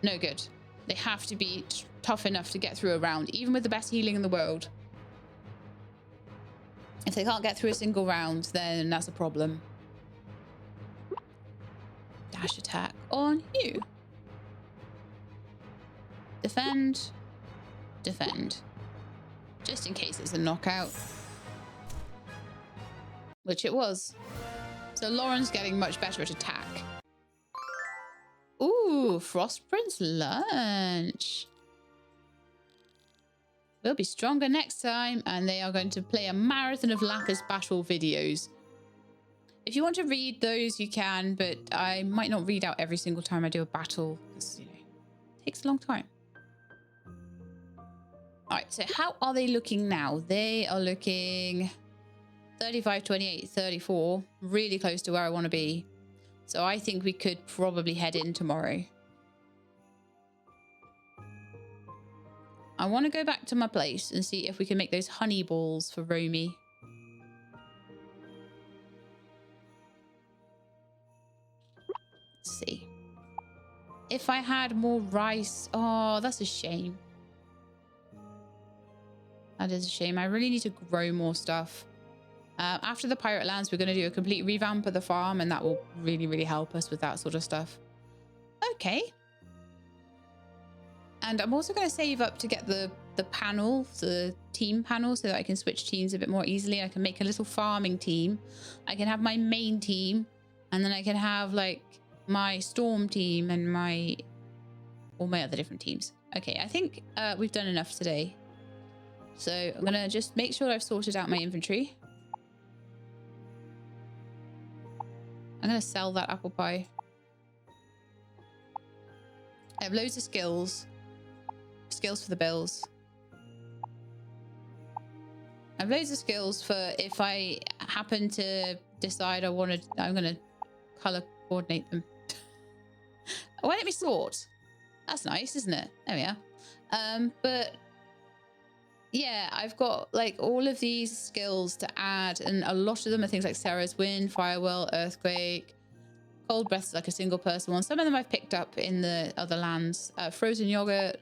no good. They have to be tough enough to get through a round, even with the best healing in the world. If they can't get through a single round, then that's a problem. Dash attack on you. Defend. Defend. Just in case it's a knockout. Which it was. So Lauren's getting much better at attack. Ooh, Frost Prince lunch. We'll be stronger next time, and they are going to play a marathon of Lapis battle videos. If you want to read those, you can, but I might not read out every single time I do a battle, because, you know, it takes a long time. All right, so how are they looking now? They are looking 35, 28, 34, really close to where I want to be. So I think we could probably head in tomorrow. I want to go back to my place and see if we can make those honey balls for Romy. Let's see. If I had more rice... Oh, that's a shame. That is a shame. I really need to grow more stuff. After the Pirate Lands, we're going to do a complete revamp of the farm, and that will really, really help us with that sort of stuff. Okay. And I'm also going to save up to get the panel, the team panel, so that I can switch teams a bit more easily. I can make a little farming team. I can have my main team, and then I can have like my storm team and all my other different teams. Okay, I think we've done enough today. So I'm going to just make sure I've sorted out my inventory. I'm going to sell that apple pie. I have loads of skills. Skills for the bills. I have loads of skills for if I happen to decide I'm going to color coordinate them. Why don't we sort? That's nice, isn't it? There we are. But yeah, I've got like all of these skills to add, and a lot of them are things like Sarah's Wind, Firewell, Earthquake. Cold Breath is like a single person one. Some of them I've picked up in the other lands. Frozen Yogurt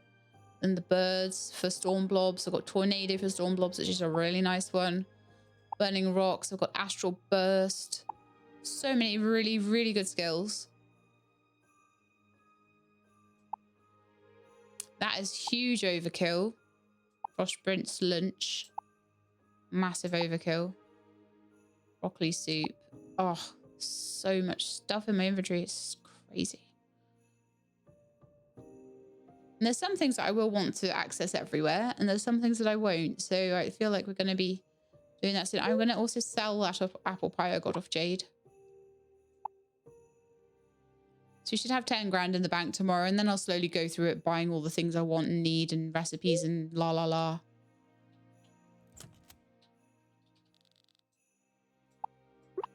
and the birds for Storm Blobs. I've got Tornado for Storm Blobs, which is a really nice one. Burning Rocks. I've got Astral Burst. So many really, really good skills. That is huge overkill. Frost Prince lunch. Massive overkill. Broccoli soup. Oh, so much stuff in my inventory. It's crazy. And there's some things that I will want to access everywhere, and there's some things that I won't. So I feel like we're going to be doing that soon. I'm going to also sell that apple pie I got off Jade. So we should have 10 grand in the bank tomorrow, and then I'll slowly go through it, buying all the things I want and need and recipes and la la la.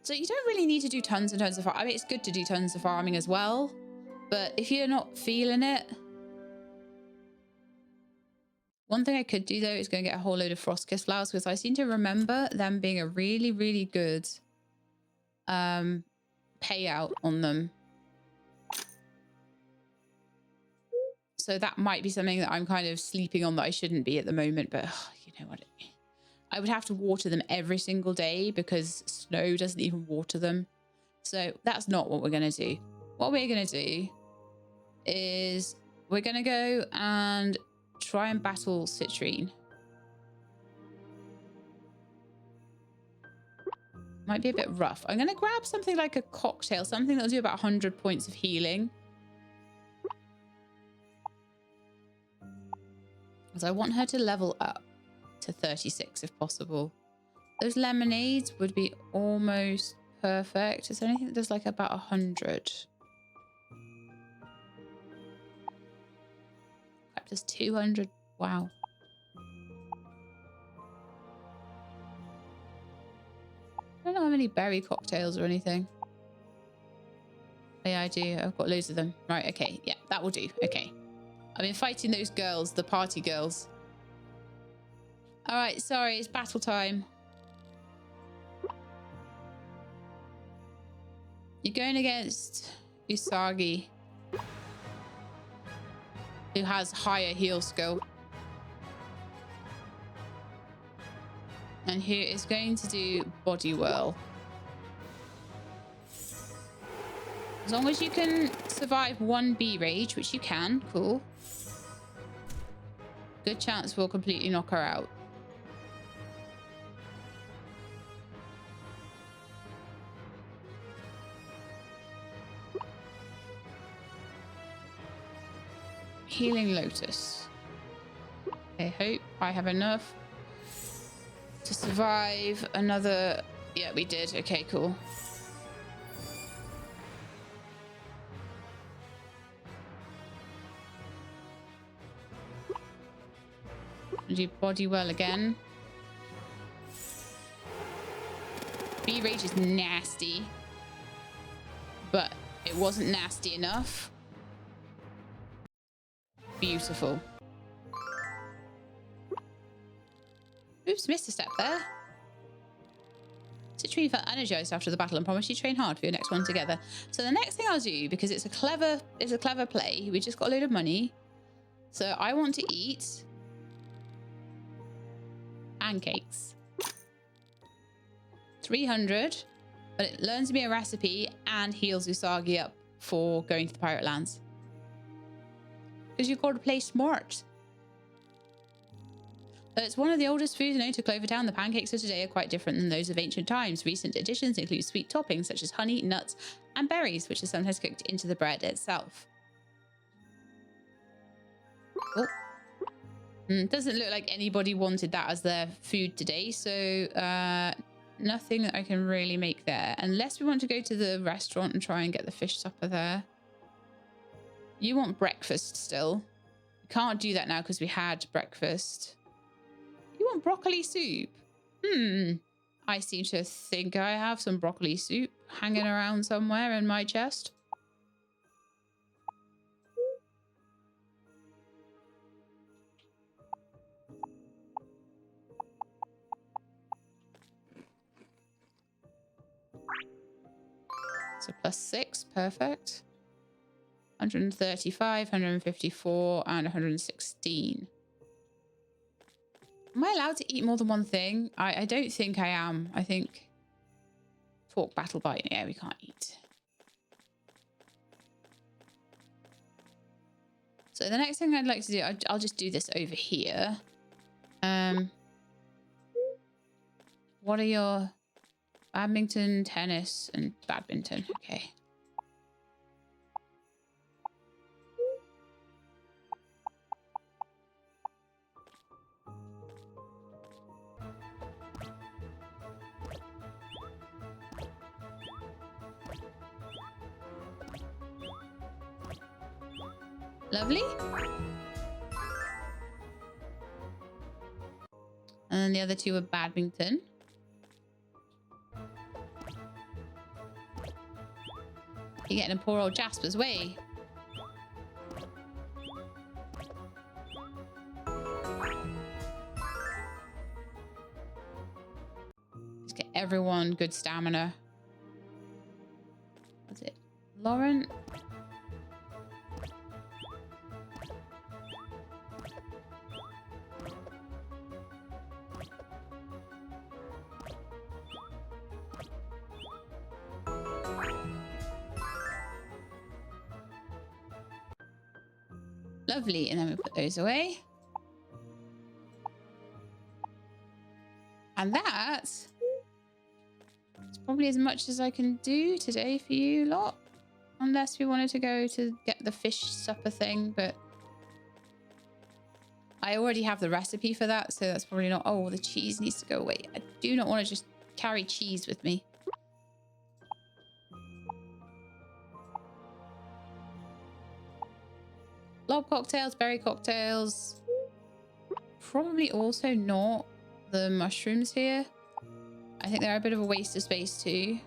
So you don't really need to do tons and tons of farming. I mean, it's good to do tons of farming as well, but if you're not feeling it... One thing I could do, though, is go and get a whole load of Frost Kiss flowers, because I seem to remember them being a really, really good payout on them. So that might be something that I'm kind of sleeping on that I shouldn't be at the moment, but you know what? I would have to water them every single day because snow doesn't even water them. So that's not what we're going to do. What we're going to do is we're going to go and try and battle Citrine. Might be a bit rough. I'm going to grab something like a cocktail, something that'll do about 100 points of healing. Because I want her to level up to 36 if possible. Those lemonades would be almost perfect. Is there anything that does like about 100? Perhaps just 200. Wow. I don't have any berry cocktails or anything. Yeah, I do. I've got loads of them. Right, okay. Yeah, that will do. Okay. I've been fighting those girls, the party girls. All right, sorry, it's battle time. You're going against Usagi. who has higher heal skill. And who is going to do body whirl. As long as you can survive one bee rage, which you can, cool. Good chance we'll completely knock her out. Healing Lotus. I hope I have enough to survive another. Yeah, we did. Okay, cool. Do body well again. Bee rage is nasty, but it wasn't nasty enough. Beautiful. Oops, missed a step there. Citrine felt energized after the battle and promised you train hard for your next one together. So the next thing I'll do, because it's a clever play, we just got a load of money. So I want to eat pancakes. 300, but it learns me a recipe and heals Usagi up for going to the Pirate Lands. Because you've got to play smart. It's one of the oldest foods known to Clover Town. The pancakes of today are quite different than those of ancient times. Recent additions include sweet toppings such as honey, nuts, and berries, which are sometimes cooked into the bread itself. Oh. Doesn't look like anybody wanted that as their food today, so nothing that I can really make there. Unless we want to go to the restaurant and try and get the fish supper there. You want breakfast still. We can't do that now because we had breakfast. You want broccoli soup? I seem to think I have some broccoli soup hanging around somewhere in my chest. So +6, perfect. 135, 154, and 116. Am I allowed to eat more than one thing? I don't think I am. I think talk battle bite. Yeah, we can't eat. So the next thing I'd like to do, I'll just do this over here. What are your badminton, tennis, and badminton? Okay. Lovely. And then the other two are badminton. You're getting a poor old Jasper's way. Let's get everyone good stamina. What's it? Lauren? Lovely, and then we put those away. And that's probably as much as I can do today for you lot. Unless we wanted to go to get the fish supper thing, but I already have the recipe for that, so that's probably not... Oh, the cheese needs to go away. I do not want to just carry cheese with me. Blob cocktails, berry cocktails. Probably also not the mushrooms here. I think they're a bit of a waste of space too.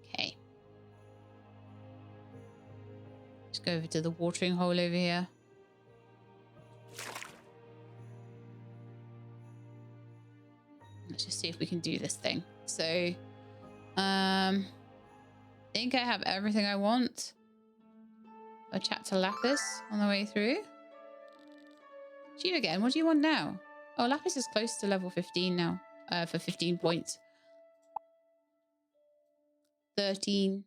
Okay. Let's go over to the watering hole over here. Let's just see if we can do this thing. So, think I have everything I want. I'll chat to Lapis on the way through. It's you again. What do you want now? Oh, Lapis is close to level 15 now. For 15 points. 13.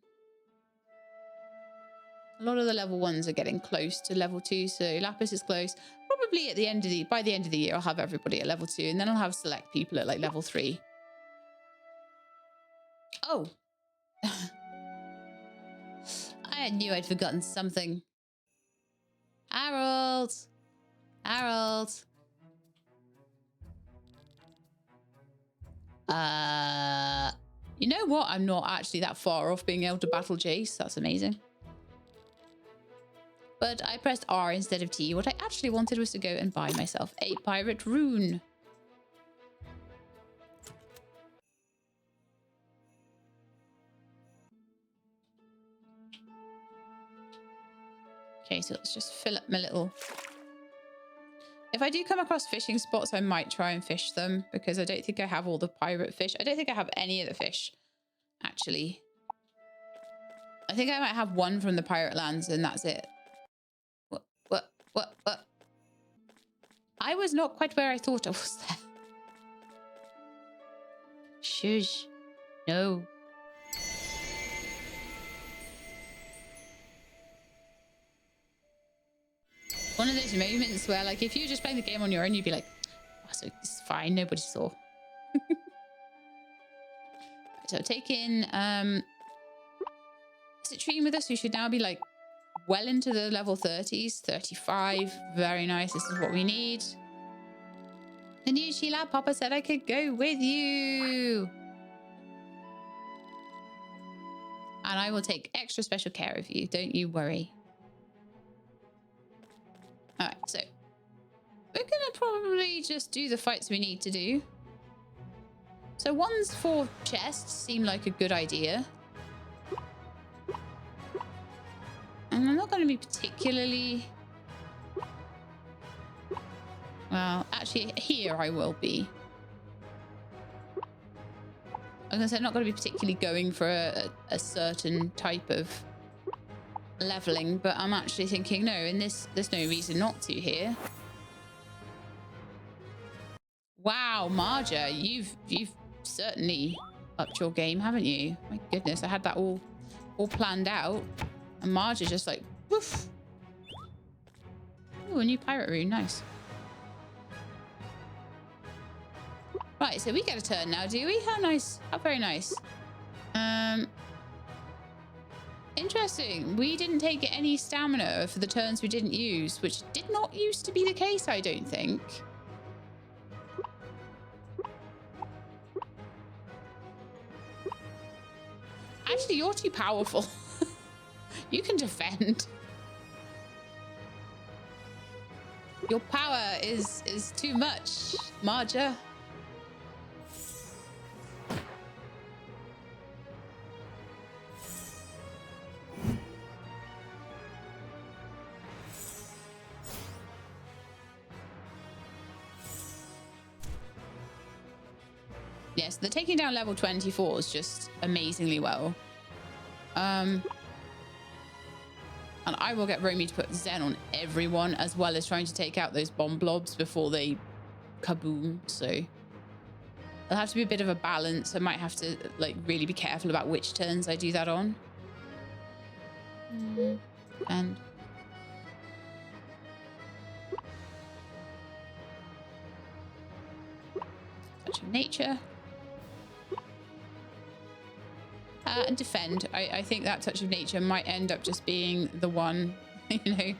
A lot of the level 1s are getting close to level 2, so Lapis is close. Probably at the end of by the end of the year, I'll have everybody at level 2, and then I'll have select people at like level 3. Oh. I knew I'd forgotten something. Harold. Harold. You know what? I'm not actually that far off being able to battle Jace. That's amazing. But I pressed R instead of T. What I actually wanted was to go and buy myself a pirate rune. Okay, so let's just fill up my little... If I do come across fishing spots, I might try and fish them, because I don't think I have all the pirate fish. I don't think I have any of the fish, actually. I think I might have one from the pirate lands, and that's it. What? I was not quite where I thought I was there. Shush. No. One of those moments where, like, if you're just playing the game on your own, you'd be like, oh, so it's fine, nobody saw. So taking Citrine with us, we should now be like well into the level 30s, 35. Very nice. This is what we need. The new Sheila, Papa said I could go with you. And I will take extra special care of you. Don't you worry. All right, so we're going to probably just do the fights we need to do. So ones for chests seem like a good idea. And I'm not going to be particularly... Well, actually, here I will be. I was going to say, I'm not going to be particularly going for a certain type of leveling, but I'm actually thinking, no, in this, there's no reason not to here. Wow, Marja, you've certainly upped your game, haven't you? My goodness, I had that all planned out. And Marge is just like, woof. Ooh, a new pirate rune. Nice. Right, so we get a turn now, do we? How nice. How very nice. Interesting. We didn't take any stamina for the turns we didn't use, which did not used to be the case, I don't think. Actually, you're too powerful. You can defend. Your power is too much, Marja. Yes, the taking down level 24 is just amazingly well. And I will get Romy to put Zen on everyone, as well as trying to take out those bomb blobs before they kaboom. So it'll have to be a bit of a balance. I might have to like really be careful about which turns I do that on. And touch of nature. And defend. I think that touch of nature might end up just being the one, you know,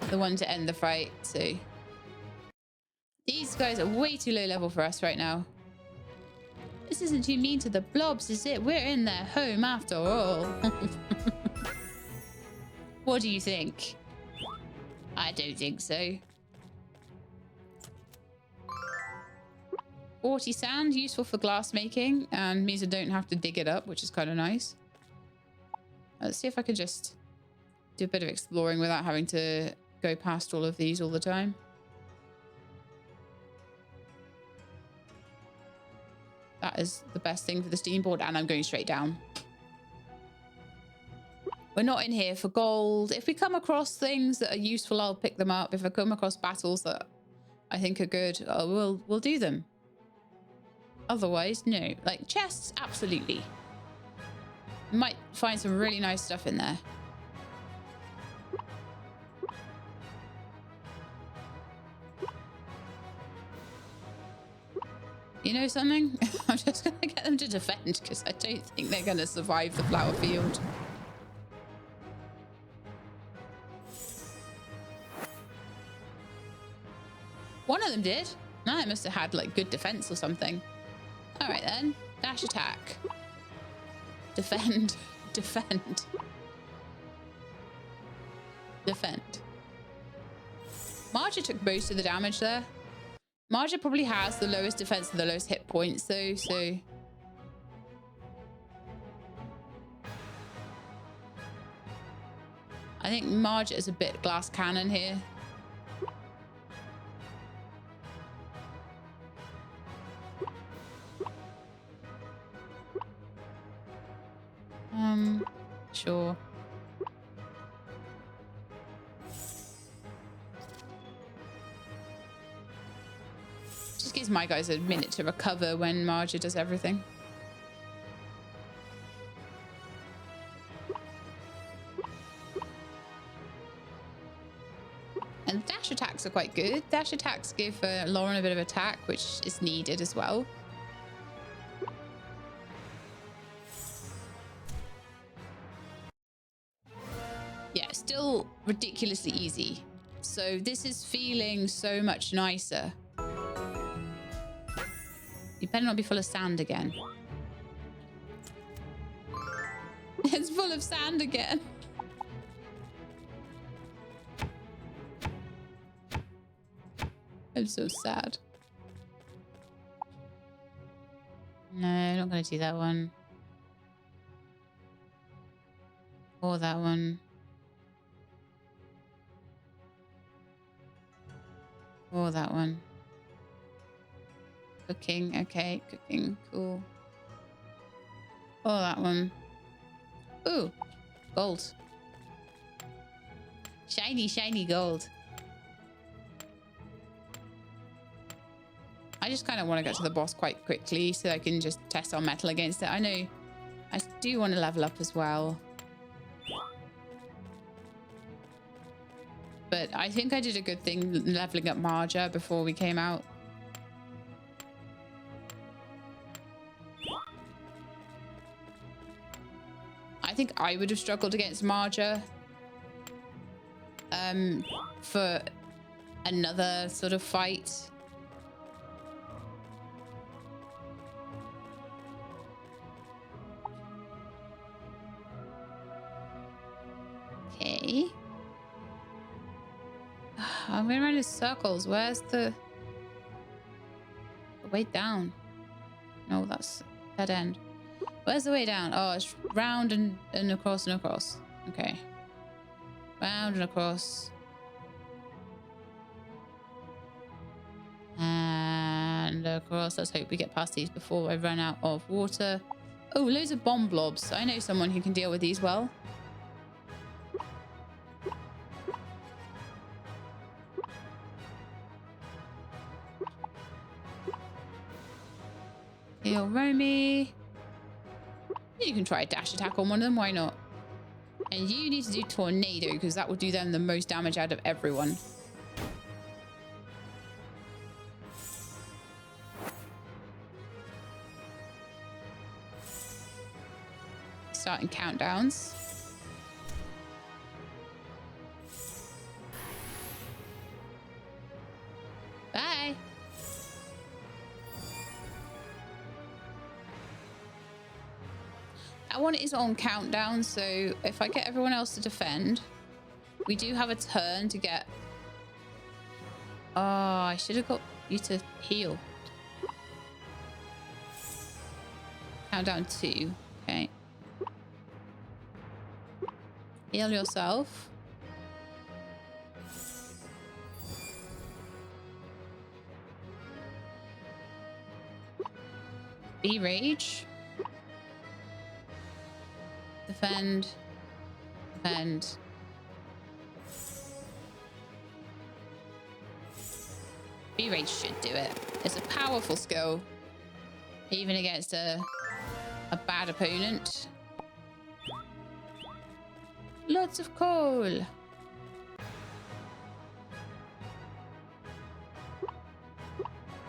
the one to end the fight. So these guys are way too low level for us right now. This isn't too mean to the blobs, is it? We're in their home after all. What do you think? I don't think so. 40 sand, useful for glass making, and means I don't have to dig it up, which is kind of nice. Let's see if I could just do a bit of exploring without having to go past all of these all the time. That is the best thing for the steam board, and I'm going straight down. We're not in here for gold. If we come across things that are useful, I'll pick them up. If I come across battles that I think are good, we'll do them. Otherwise, no. Like chests, absolutely. Might find some really nice stuff in there. You know something? I'm just going to get them to defend because I don't think they're going to survive the flower field. One of them did. No, it must have had like good defense or something. All right then. Dash attack. Defend. Defend. Defend. Marja took most of the damage there. Marja probably has the lowest defense and the lowest hit points though, so... I think Marja is a bit glass cannon here. Sure. Just gives my guys a minute to recover when Marja does everything. And dash attacks are quite good. Dash attacks give Lauren a bit of attack, which is needed as well. Yeah, still ridiculously easy. So this is feeling so much nicer. You better not be full of sand again. It's full of sand again. I'm so sad. No, I'm not going to do that one. Or that one. Or that one. Cooking, okay, cooking, cool. Or that one. Ooh, gold. Shiny, shiny gold. I just kind of want to get to the boss quite quickly so I can just test our metal against it. I know I do want to level up as well. But I think I did a good thing leveling up Marja before we came out. I think I would have struggled against Marja for another sort of fight. Okay. I'm going around in circles. Where's the way down? No, that's dead end. Where's the way down? Oh, it's round and across and across. Okay. Round and across. And across. Let's hope we get past these before I run out of water. Oh, loads of bomb blobs. I know someone who can deal with these well. Heal Romy. You can try a dash attack on one of them, why not? And you need to do tornado because that will do them the most damage out of everyone. Starting countdowns. Bye. That one is on countdown, so if I get everyone else to defend, we do have a turn to get... Oh, I should have got you to heal. Countdown 2. Okay. Heal yourself. Be rage. Defend. Defend. Be rage should do it. It's a powerful skill. Even against a bad opponent. Lots of coal.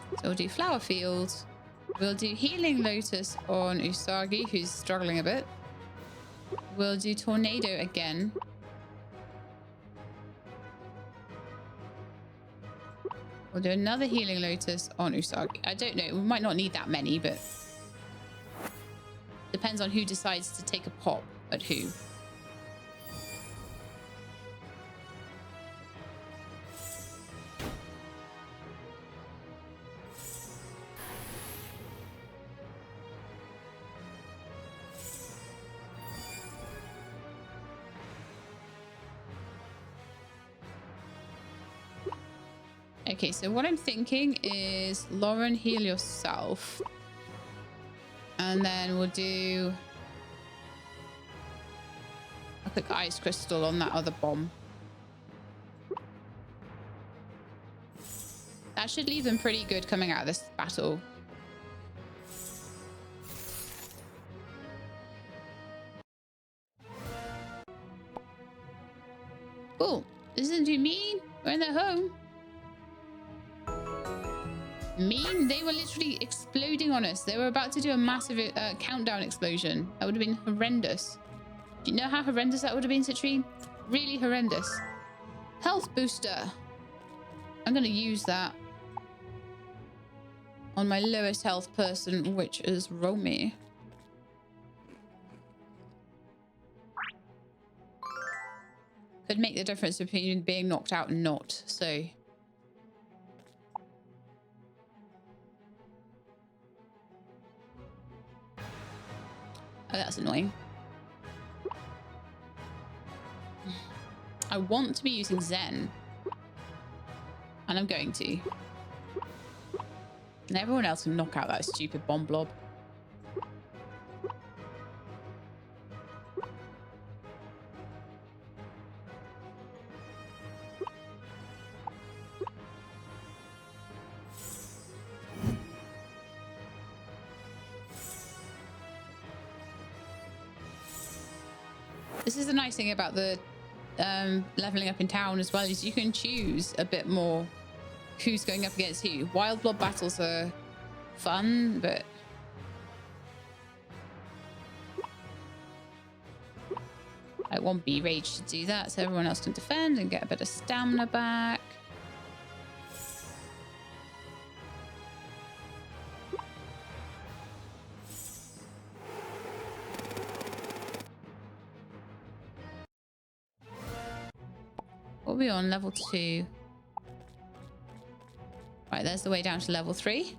So we'll do flower fields. We'll do healing lotus on Usagi, who's struggling a bit. We'll do tornado again. We'll do another healing lotus on Usagi. I don't know. We might not need that many, but depends on who decides to take a pop at who. Okay, so what I'm thinking is Lauren, heal yourself. And then we'll do a quick ice crystal on that other bomb. That should leave them pretty good coming out of this battle. Cool. This isn't too mean. We're in their home. Mean? They were literally exploding on us. They were about to do a massive countdown explosion. That would have been horrendous. Do you know how horrendous that would have been, Citrine? Really horrendous. Health booster. I'm going to use that on my lowest health person, which is Romy. Could make the difference between being knocked out and not, so... Oh, that's annoying. I want to be using Zen. And I'm going to. And everyone else can knock out that stupid bomb blob. This is the nice thing about the leveling up in town as well, is you can choose a bit more who's going up against who. Wild blob battles are fun, but I want B Rage to do that so everyone else can defend and get a bit of stamina back. What are we on? Level 2. Right, there's the way down to level 3.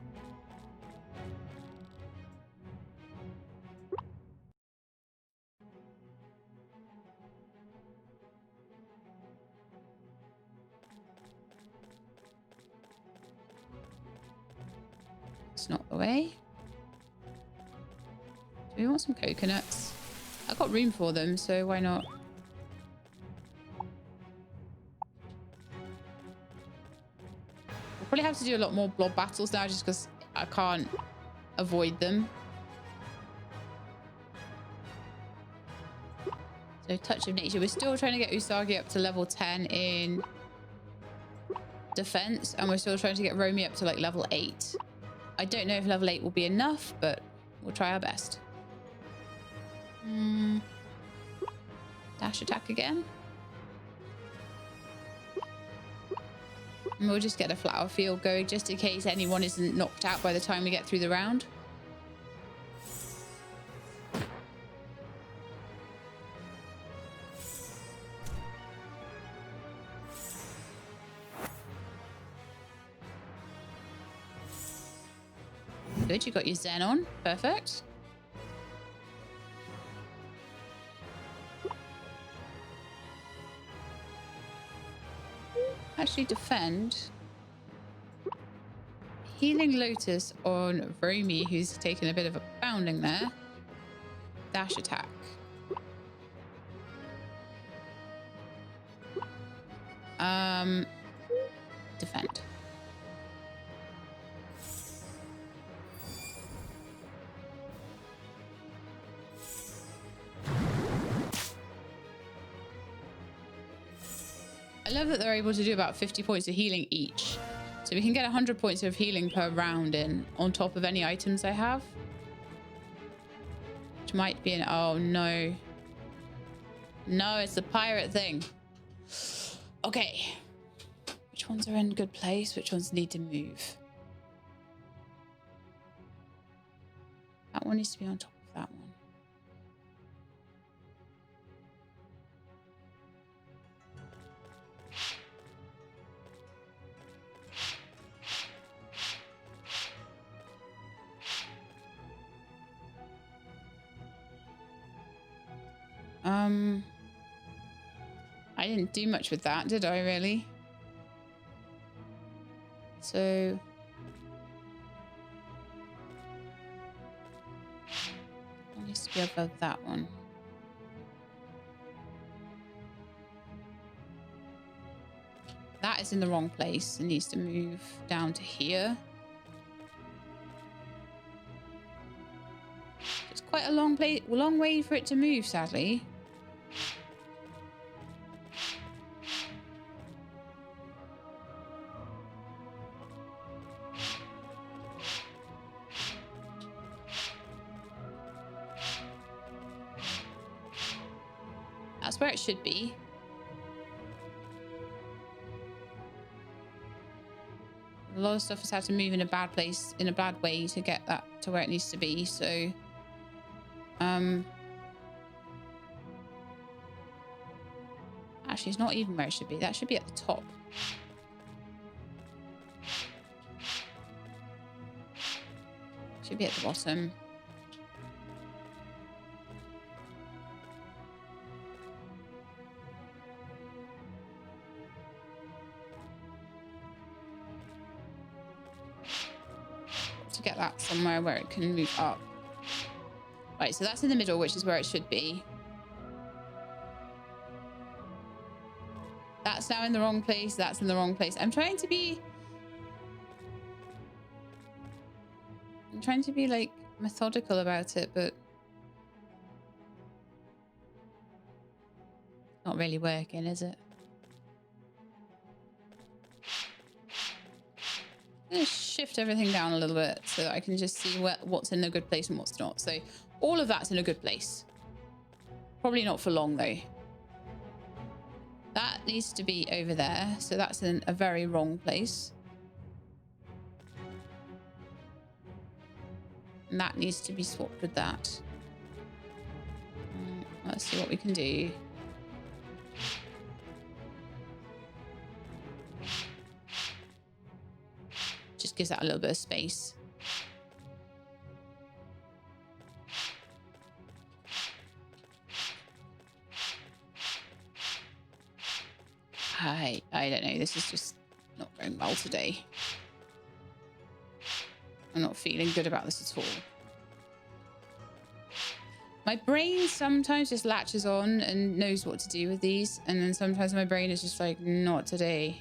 It's not the way. Do we want some coconuts? I've got room for them, so why not? Probably have to do a lot more blob battles now just because I can't avoid them. So touch of nature. We're still trying to get Usagi up to level 10 in defense, and we're still trying to get Romy up to like level 8. I don't know if level 8 will be enough, but we'll try our best. Dash attack again. And we'll just get a flower field going just in case anyone isn't knocked out by the time we get through the round. Good, you got your Zen on. Perfect. Actually defend. Healing Lotus on Romy, who's taken a bit of a pounding there. Dash attack. Defend. I love that they're able to do about 50 points of healing each. So we can get 100 points of healing per round in on top of any items I have. Which might be an... Oh, no. No, it's the pirate thing. Okay. Which ones are in good place? Which ones need to move? That one needs to be on top of that one. I didn't do much with that, did I really? So it needs to be above that one. That is in the wrong place. It needs to move down to here. It's quite a long way for it to move, sadly. That's where it should be. A lot of stuff has had to move in a bad place, in a bad way to get that to where it needs to be. So, actually, it's not even where it should be. That should be at the top. Should be at the bottom. To get that somewhere where it can move up. Right, so that's in the middle, which is where it should be. That's now in the wrong place. That's in the wrong place. I'm trying to be like methodical about it, but not really working, is it? I'm going to shift everything down a little bit so that I can just see what's in a good place and what's not. So all of that's in a good place. Probably not for long, though. That needs to be over there. So that's in a very wrong place. And that needs to be swapped with that. Let's see what we can do. Just gives that a little bit of space. I don't know. This is just not going well today. I'm not feeling good about this at all. My brain sometimes just latches on and knows what to do with these. And then sometimes my brain is just like, not today.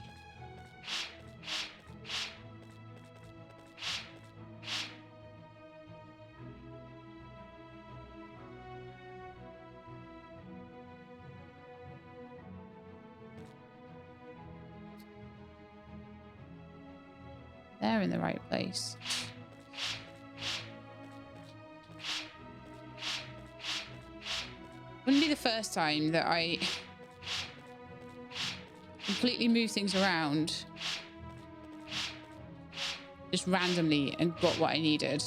They're in the right place. Wouldn't be the first time that I completely move things around just randomly and got what I needed.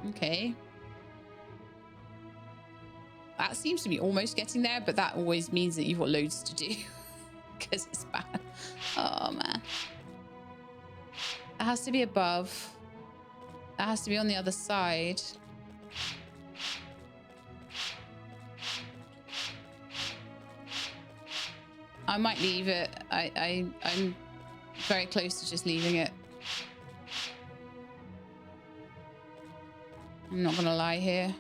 Okay. That seems to be almost getting there, but that always means that you've got loads to do because it's bad. Oh, man. It has to be above. That has to be on the other side. I might leave it. I'm very close to just leaving it. I'm not gonna lie here.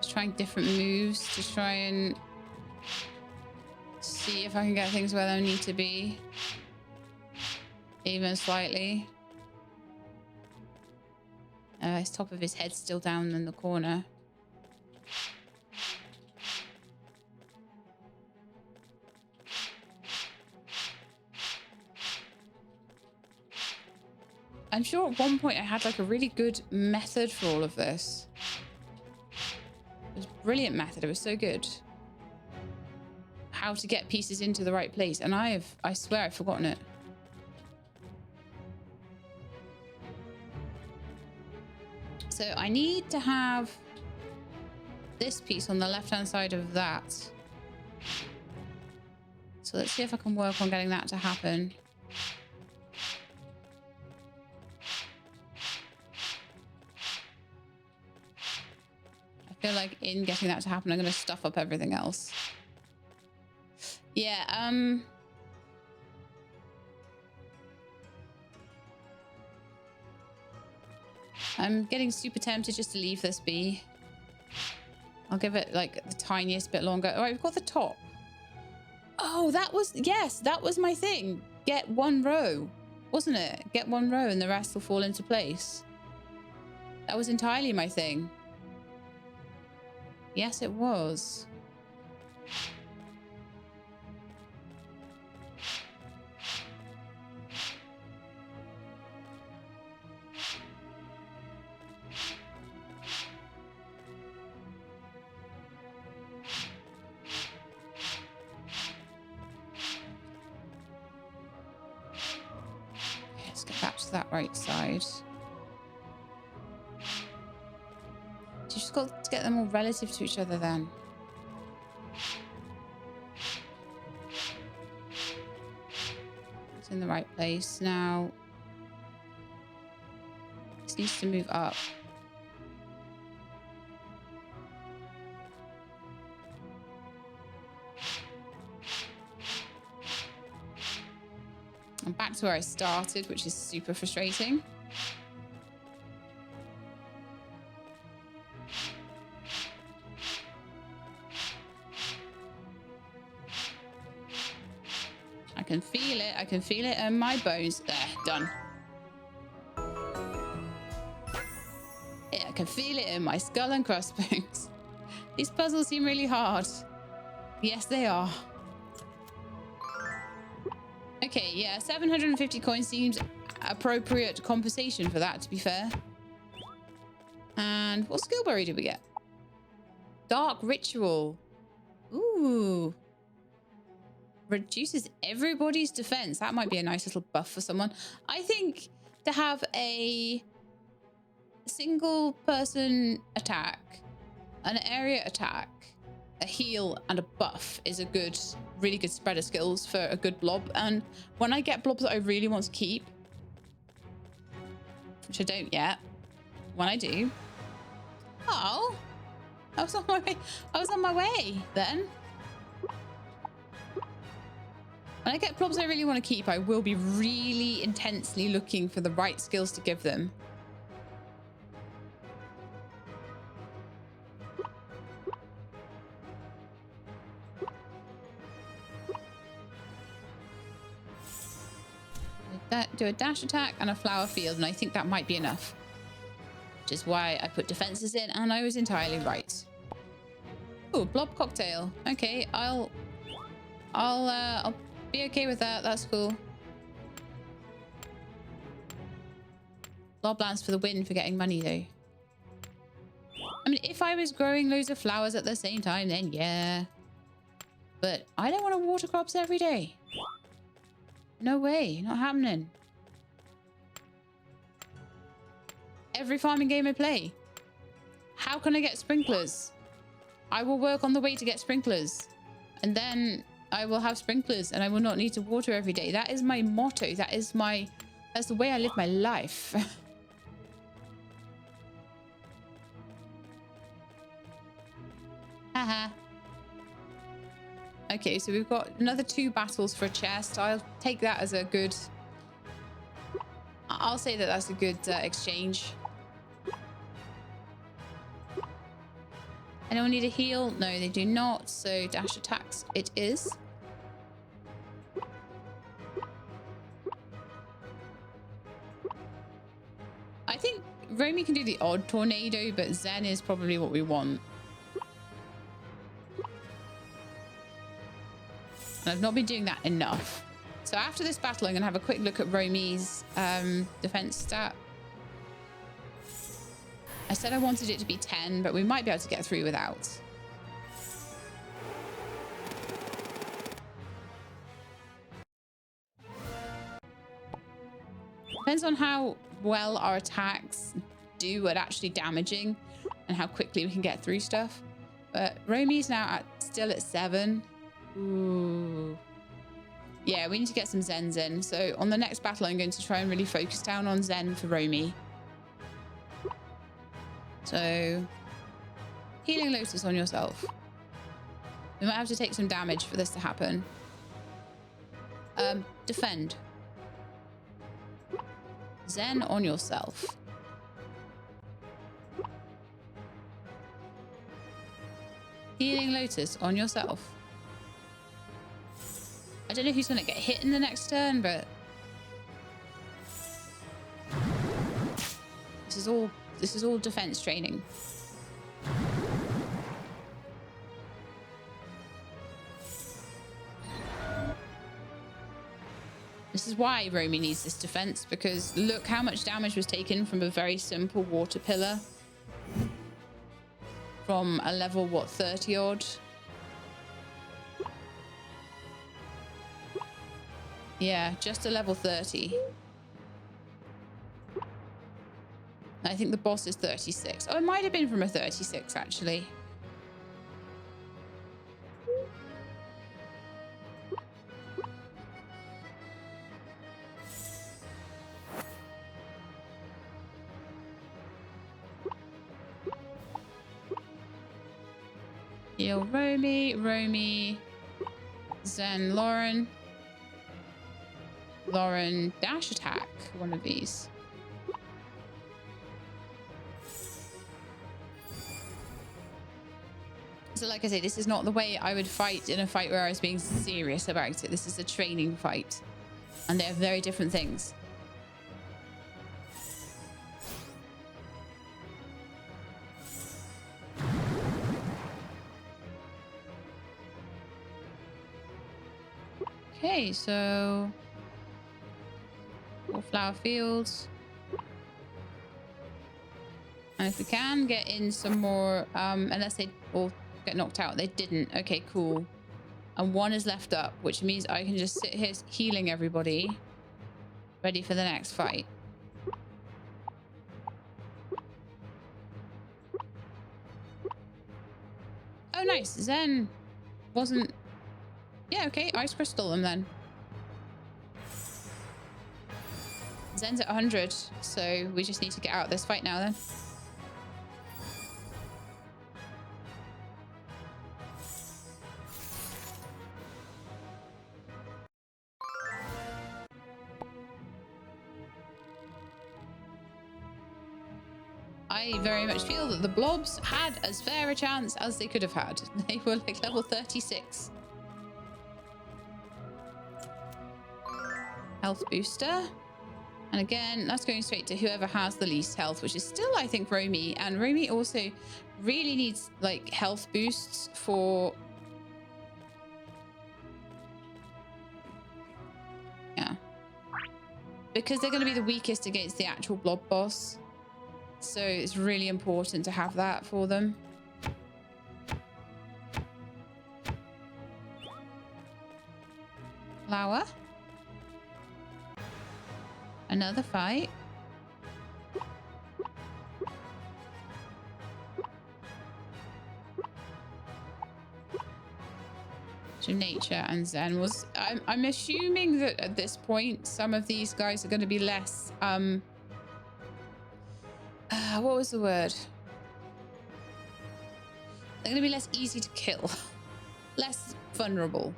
Just trying different moves to try and see if I can get things where they need to be. Even slightly. His top of his head's still down in the corner. I'm sure at one point I had like a really good method for all of this. It was a brilliant method. It was so good. How to get pieces into the right place. And I swear I've forgotten it. So I need to have this piece on the left-hand side of that. So let's see if I can work on getting that to happen. I feel like in getting that to happen, I'm going to stuff up everything else. Yeah, I'm getting super tempted just to leave this be. I'll give it like the tiniest bit longer. All right, we've got the top. Oh, that was, yes, that was my thing. Get one row, wasn't it? Get one row and the rest will fall into place. That was entirely my thing. Yes, it was. Let's get back to that right side. You just got to get them all relative to each other then. It's in the right place. Now, this needs to move up. I'm back to where I started, which is super frustrating. I can feel it. I can feel it in my bones. There, done. Yeah, I can feel it in my skull and crossbones. These puzzles seem really hard. Yes, they are. Okay, yeah, 750 coins seems appropriate compensation for that, to be fair. And what skill berry did we get? Dark Ritual. Ooh. Reduces everybody's defense. That might be a nice little buff for someone. I think to have a single person attack, an area attack, a heal, and a buff is a good, really good spread of skills for a good blob. And when I get blobs that I really want to keep, which I don't yet, when I do, oh, I was on my way. I was on my way then. When I get blobs I really want to keep, I will be really intensely looking for the right skills to give them. Do a dash attack and a flower field, and I think that might be enough. Which is why I put defenses in, and I was entirely right. Oh, blob cocktail. Okay, I'll be okay with that. That's cool. Blob lands for the win for getting money, though. I mean, if I was growing loads of flowers at the same time, then yeah. But I don't want to water crops every day. No way, not happening. Every farming game I play, how can I get sprinklers? I will work on the way to get sprinklers. And then I will have sprinklers and I will not need to water every day. That is my motto. That's the way I live my life. Haha. Okay, so we've got another 2 battles for a chest. I'll take that as a good... I'll say that that's a good exchange. Anyone need a heal? No, they do not. So dash attacks it is. I think Romy can do the odd tornado, but Zen is probably what we want. And I've not been doing that enough. So after this battle, I'm going to have a quick look at Romy's defense stat. I said I wanted it to be 10, but we might be able to get through without. Depends on how well our attacks do at actually damaging and how quickly we can get through stuff. But Romy's now still at 7. Ooh. Yeah, we need to get some Zens in. So on the next battle, I'm going to try and really focus down on Zen for Romy. So, Healing Lotus on yourself. We might have to take some damage for this to happen. Defend. Zen on yourself. Healing Lotus on yourself. I don't know who's going to get hit in the next turn, but... This is all defense training. This is why Romy needs this defense, because look how much damage was taken from a very simple water pillar. From a level, what, 30 odd? Yeah, just a level 30. I think the boss is 36. Oh, it might have been from a 36, actually. Heal Romy, Zen, Lauren, dash attack, one of these. So like I say, this is not the way I would fight in a fight where I was being serious about it. This is a training fight. And they're very different things. Okay, so... Flower fields. And if we can get in some more... unless they all get knocked out. They didn't. Okay, cool. And 1 is left up, which means I can just sit here healing everybody. Ready for the next fight. Oh, nice. Zen wasn't... Yeah, okay. Ice crystal them then. Zen's at 100, so we just need to get out of this fight now then. I very much feel that the blobs had as fair a chance as they could have had. They were like level 36. Health booster. And again, that's going straight to whoever has the least health, which is still, I think, Romy. And Romy also really needs, like, health boosts for... Yeah. Because they're going to be the weakest against the actual blob boss. So it's really important to have that for them. Flower. Another fight. Touch of nature and Zen was. I'm assuming that at this point, some of these guys are going to be less. What was the word? They're going to be less easy to kill, less vulnerable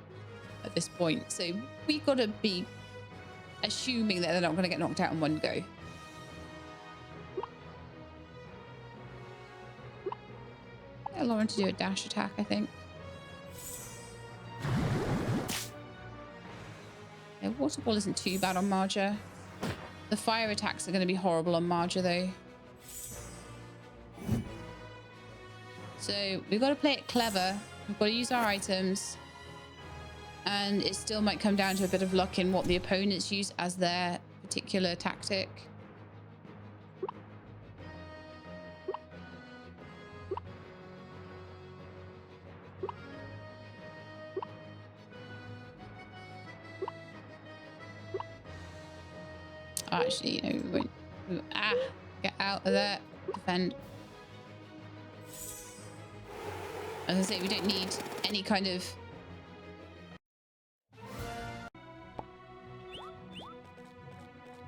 at this point. So we got to be assuming that they're not going to get knocked out in one go. Get Lauren to do a dash attack, I think. Yeah, water ball isn't too bad on Marja. The fire attacks are going to be horrible on Marja, though. So we've got to play it clever. We've got to use our items. And it still might come down to a bit of luck in what the opponents use as their particular tactic. Actually, no, we won't. Get out of there. Defend. As I say, we don't need any kind of...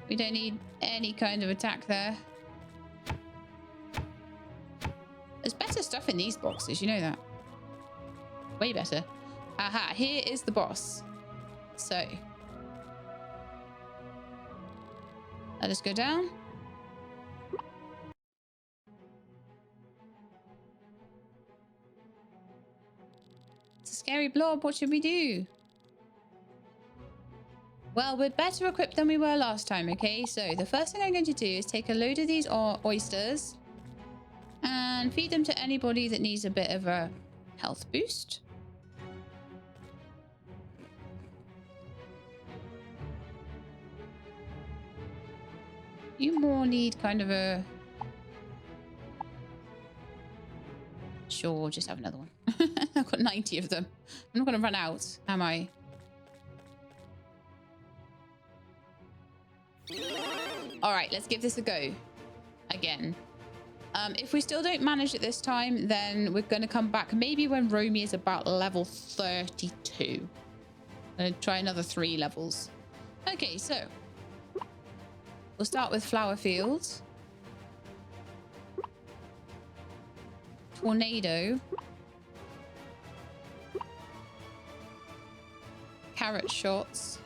We don't need any kind of attack there. There's better stuff in these boxes, you know that. Way better. Aha, here is the boss. So... let us go down. It's a scary blob. What should we do? Well, we're better equipped than we were last time, okay? So the first thing I'm going to do is take a load of these oysters and feed them to anybody that needs a bit of a health boost. You more need kind of a... Sure, just have another one. I've got 90 of them. I'm not going to run out, am I? All right, let's give this a go again. If we still don't manage it this time, then we're going to come back maybe when Romy is about level 32. I'm going to try another 3 levels. Okay, so... we'll start with flower fields. Tornado. Carrot shots.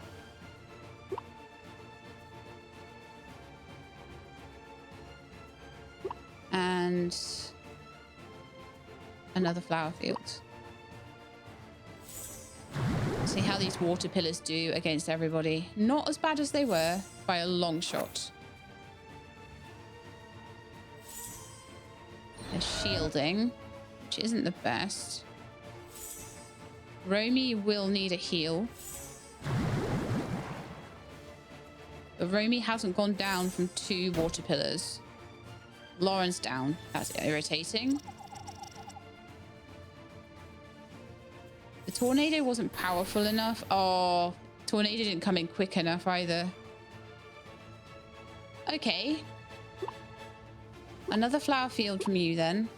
And another flower field. See how these water pillars do against everybody. Not as bad as they were by a long shot. They're shielding, which isn't the best. Romy will need a heal. But Romy hasn't gone down from 2 water pillars. Lauren's down. That's irritating. The tornado wasn't powerful enough. Oh, tornado didn't come in quick enough either. Okay. Another flower field from you then.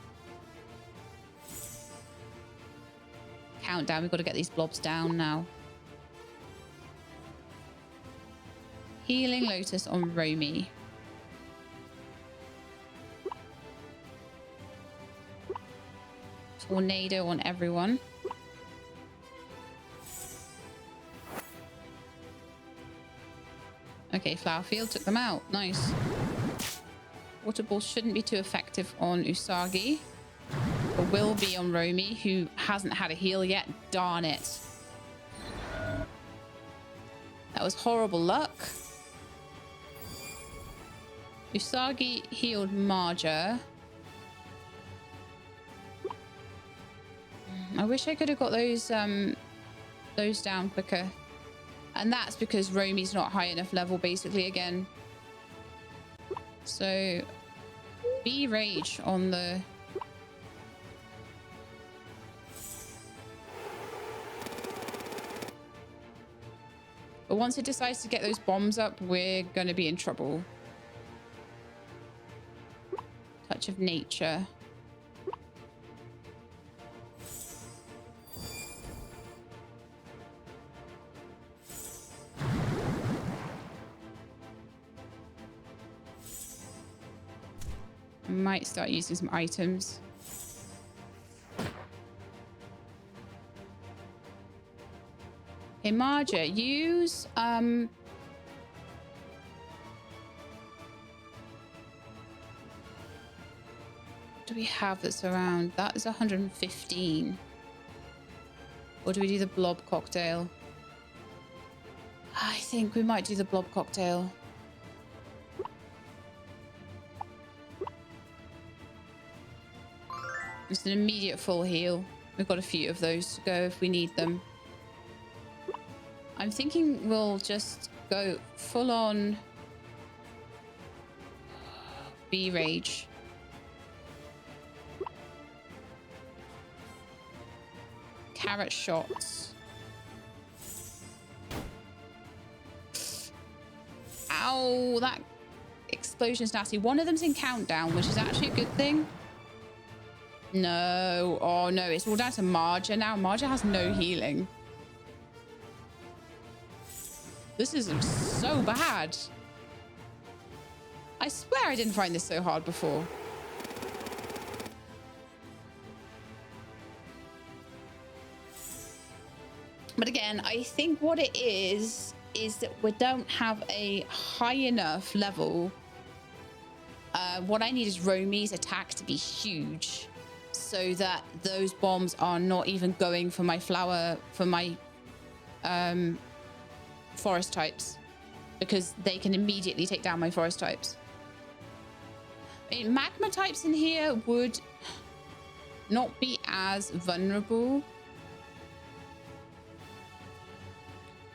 Countdown. We've got to get these blobs down now. Healing Lotus on Romy. Tornado on everyone. Okay, flower field took them out. Nice. Water ball shouldn't be too effective on Usagi, but will be on Romy, who hasn't had a heal yet. Darn it. That was horrible luck. Usagi healed Marja. I wish I could have got those down quicker. And that's because Romy's not high enough level, basically, again. So, be rage on the... But once it decides to get those bombs up, we're going to be in trouble. Touch of nature. might start using some items. Okay, Marja, use what do we have that's around? That is 115. Or do we do the blob cocktail? I think we might do the blob cocktail. Just an immediate full heal. We've got a few of those to go if we need them. I'm thinking we'll just go full on bee rage. Carrot shots. Ow, that explosion's nasty. One of them's in countdown, which is actually a good thing. No. Oh, no. It's all down to Marja now. Marja has no healing. This is so bad. I swear I didn't find this so hard before. But again, I think what it is that we don't have a high enough level. What I need is Romy's attack to be huge so that those bombs are not even going for my flower, for my forest types, because they can immediately take down my forest types. I mean, magma types in here would not be as vulnerable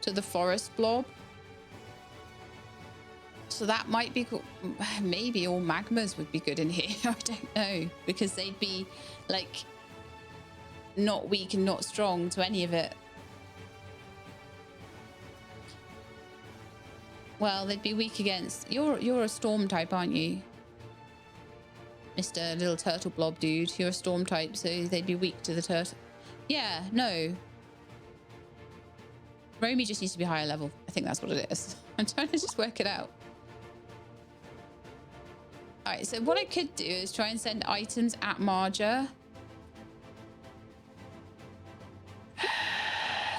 to the forest blob. So that might be cool. Maybe all magmas would be good in here. I don't know, because they'd be like not weak and not strong to any of it. Well, they'd be weak against... You're a storm type, aren't you? Mr. Little Turtle Blob dude. You're a storm type, so they'd be weak to the turtle. Yeah, no. Romy just needs to be higher level. I think that's what it is. I'm trying to just work it out. All right, so what I could do is try and send items at Marja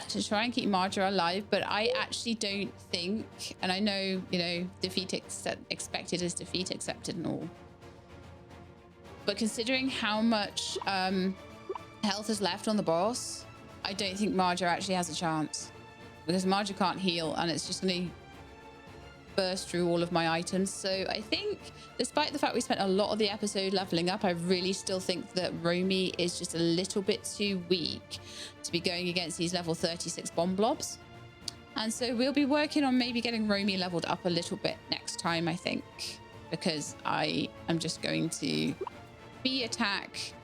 to try and keep Marja alive, but I actually don't think, and I know, you know, defeat expected is defeat accepted and all, but considering how much health is left on the boss, I don't think Marja actually has a chance, because Marja can't heal and it's just going to burst through all of my items. So I think, despite the fact we spent a lot of the episode leveling up, I really still think that Romy is just a little bit too weak to be going against these level 36 bomb blobs. And so we'll be working on maybe getting Romy leveled up a little bit next time, I think, because I am just going to bee attack.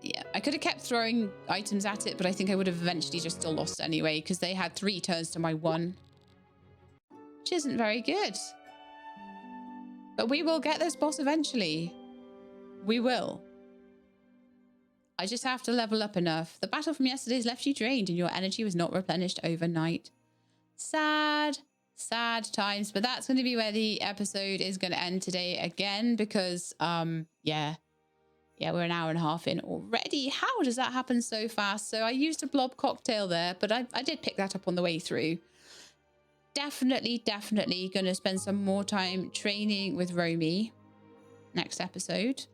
Yeah, I could have kept throwing items at it, but I think I would have eventually just still lost anyway, because they had 3 turns to my 1, which isn't very good. But we will get this boss eventually. We will. I just have to level up enough. The battle from yesterday's left you drained and your energy was not replenished overnight. Sad, sad times. But that's going to be where the episode is going to end today again, because, yeah, we're an hour and a half in already. How does that happen so fast? So I used a blob cocktail there, but I did pick that up on the way through. Definitely going to spend some more time training with Romy next episode.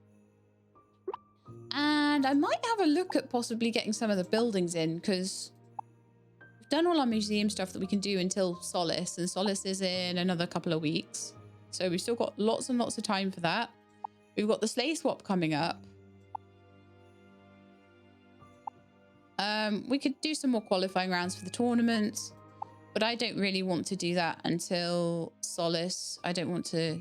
And I might have a look at possibly getting some of the buildings in, because we've done all our museum stuff that we can do until Solace, and Solace is in another couple of weeks. So we've still got lots and lots of time for that. We've got the Slay Swap coming up. We could do some more qualifying rounds for the tournaments, but I don't really want to do that until Solace. I don't want to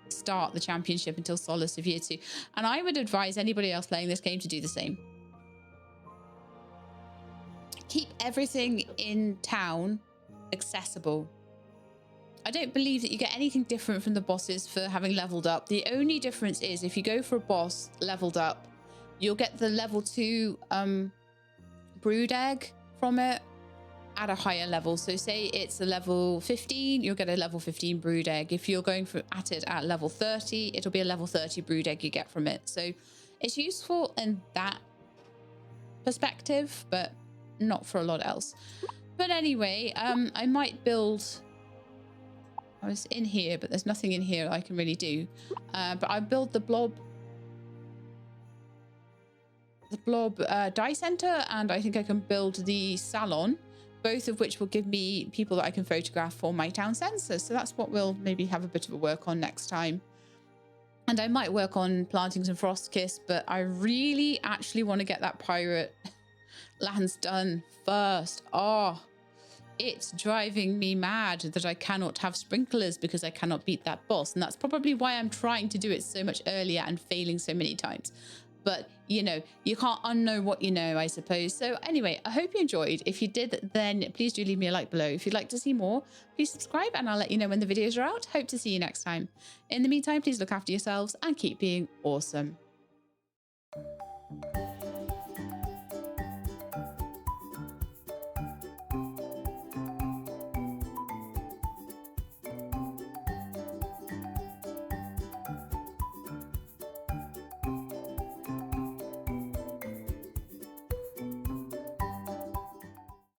start the championship until Solace of Year 2. And I would advise anybody else playing this game to do the same. Keep everything in town accessible. I don't believe that you get anything different from the bosses for having leveled up. The only difference is if you go for a boss leveled up, you'll get the level 2 brood egg from it. at a higher level. So say it's a level 15, you'll get a level 15 brood egg. If you're going at it at level 30, it'll be a level 30 brood egg you get from it. So it's useful in that perspective, but not for a lot else. But anyway, I might build... I was in here, but there's nothing in here I can really do. But I build the blob dye center, and I think I can build the salon, both of which will give me people that I can photograph for my town census. So that's what we'll maybe have a bit of a work on next time. And I might work on planting some frost kiss, but I really actually want to get that pirate lands done first. Oh, it's driving me mad that I cannot have sprinklers because I cannot beat that boss. And that's probably why I'm trying to do it so much earlier and failing so many times. But, you know, you can't unknow what you know, I suppose. So anyway, I hope you enjoyed. If you did, then please do leave me a like below. If you'd like to see more, please subscribe and I'll let you know when the videos are out. Hope to see you next time. In the meantime, please look after yourselves and keep being awesome.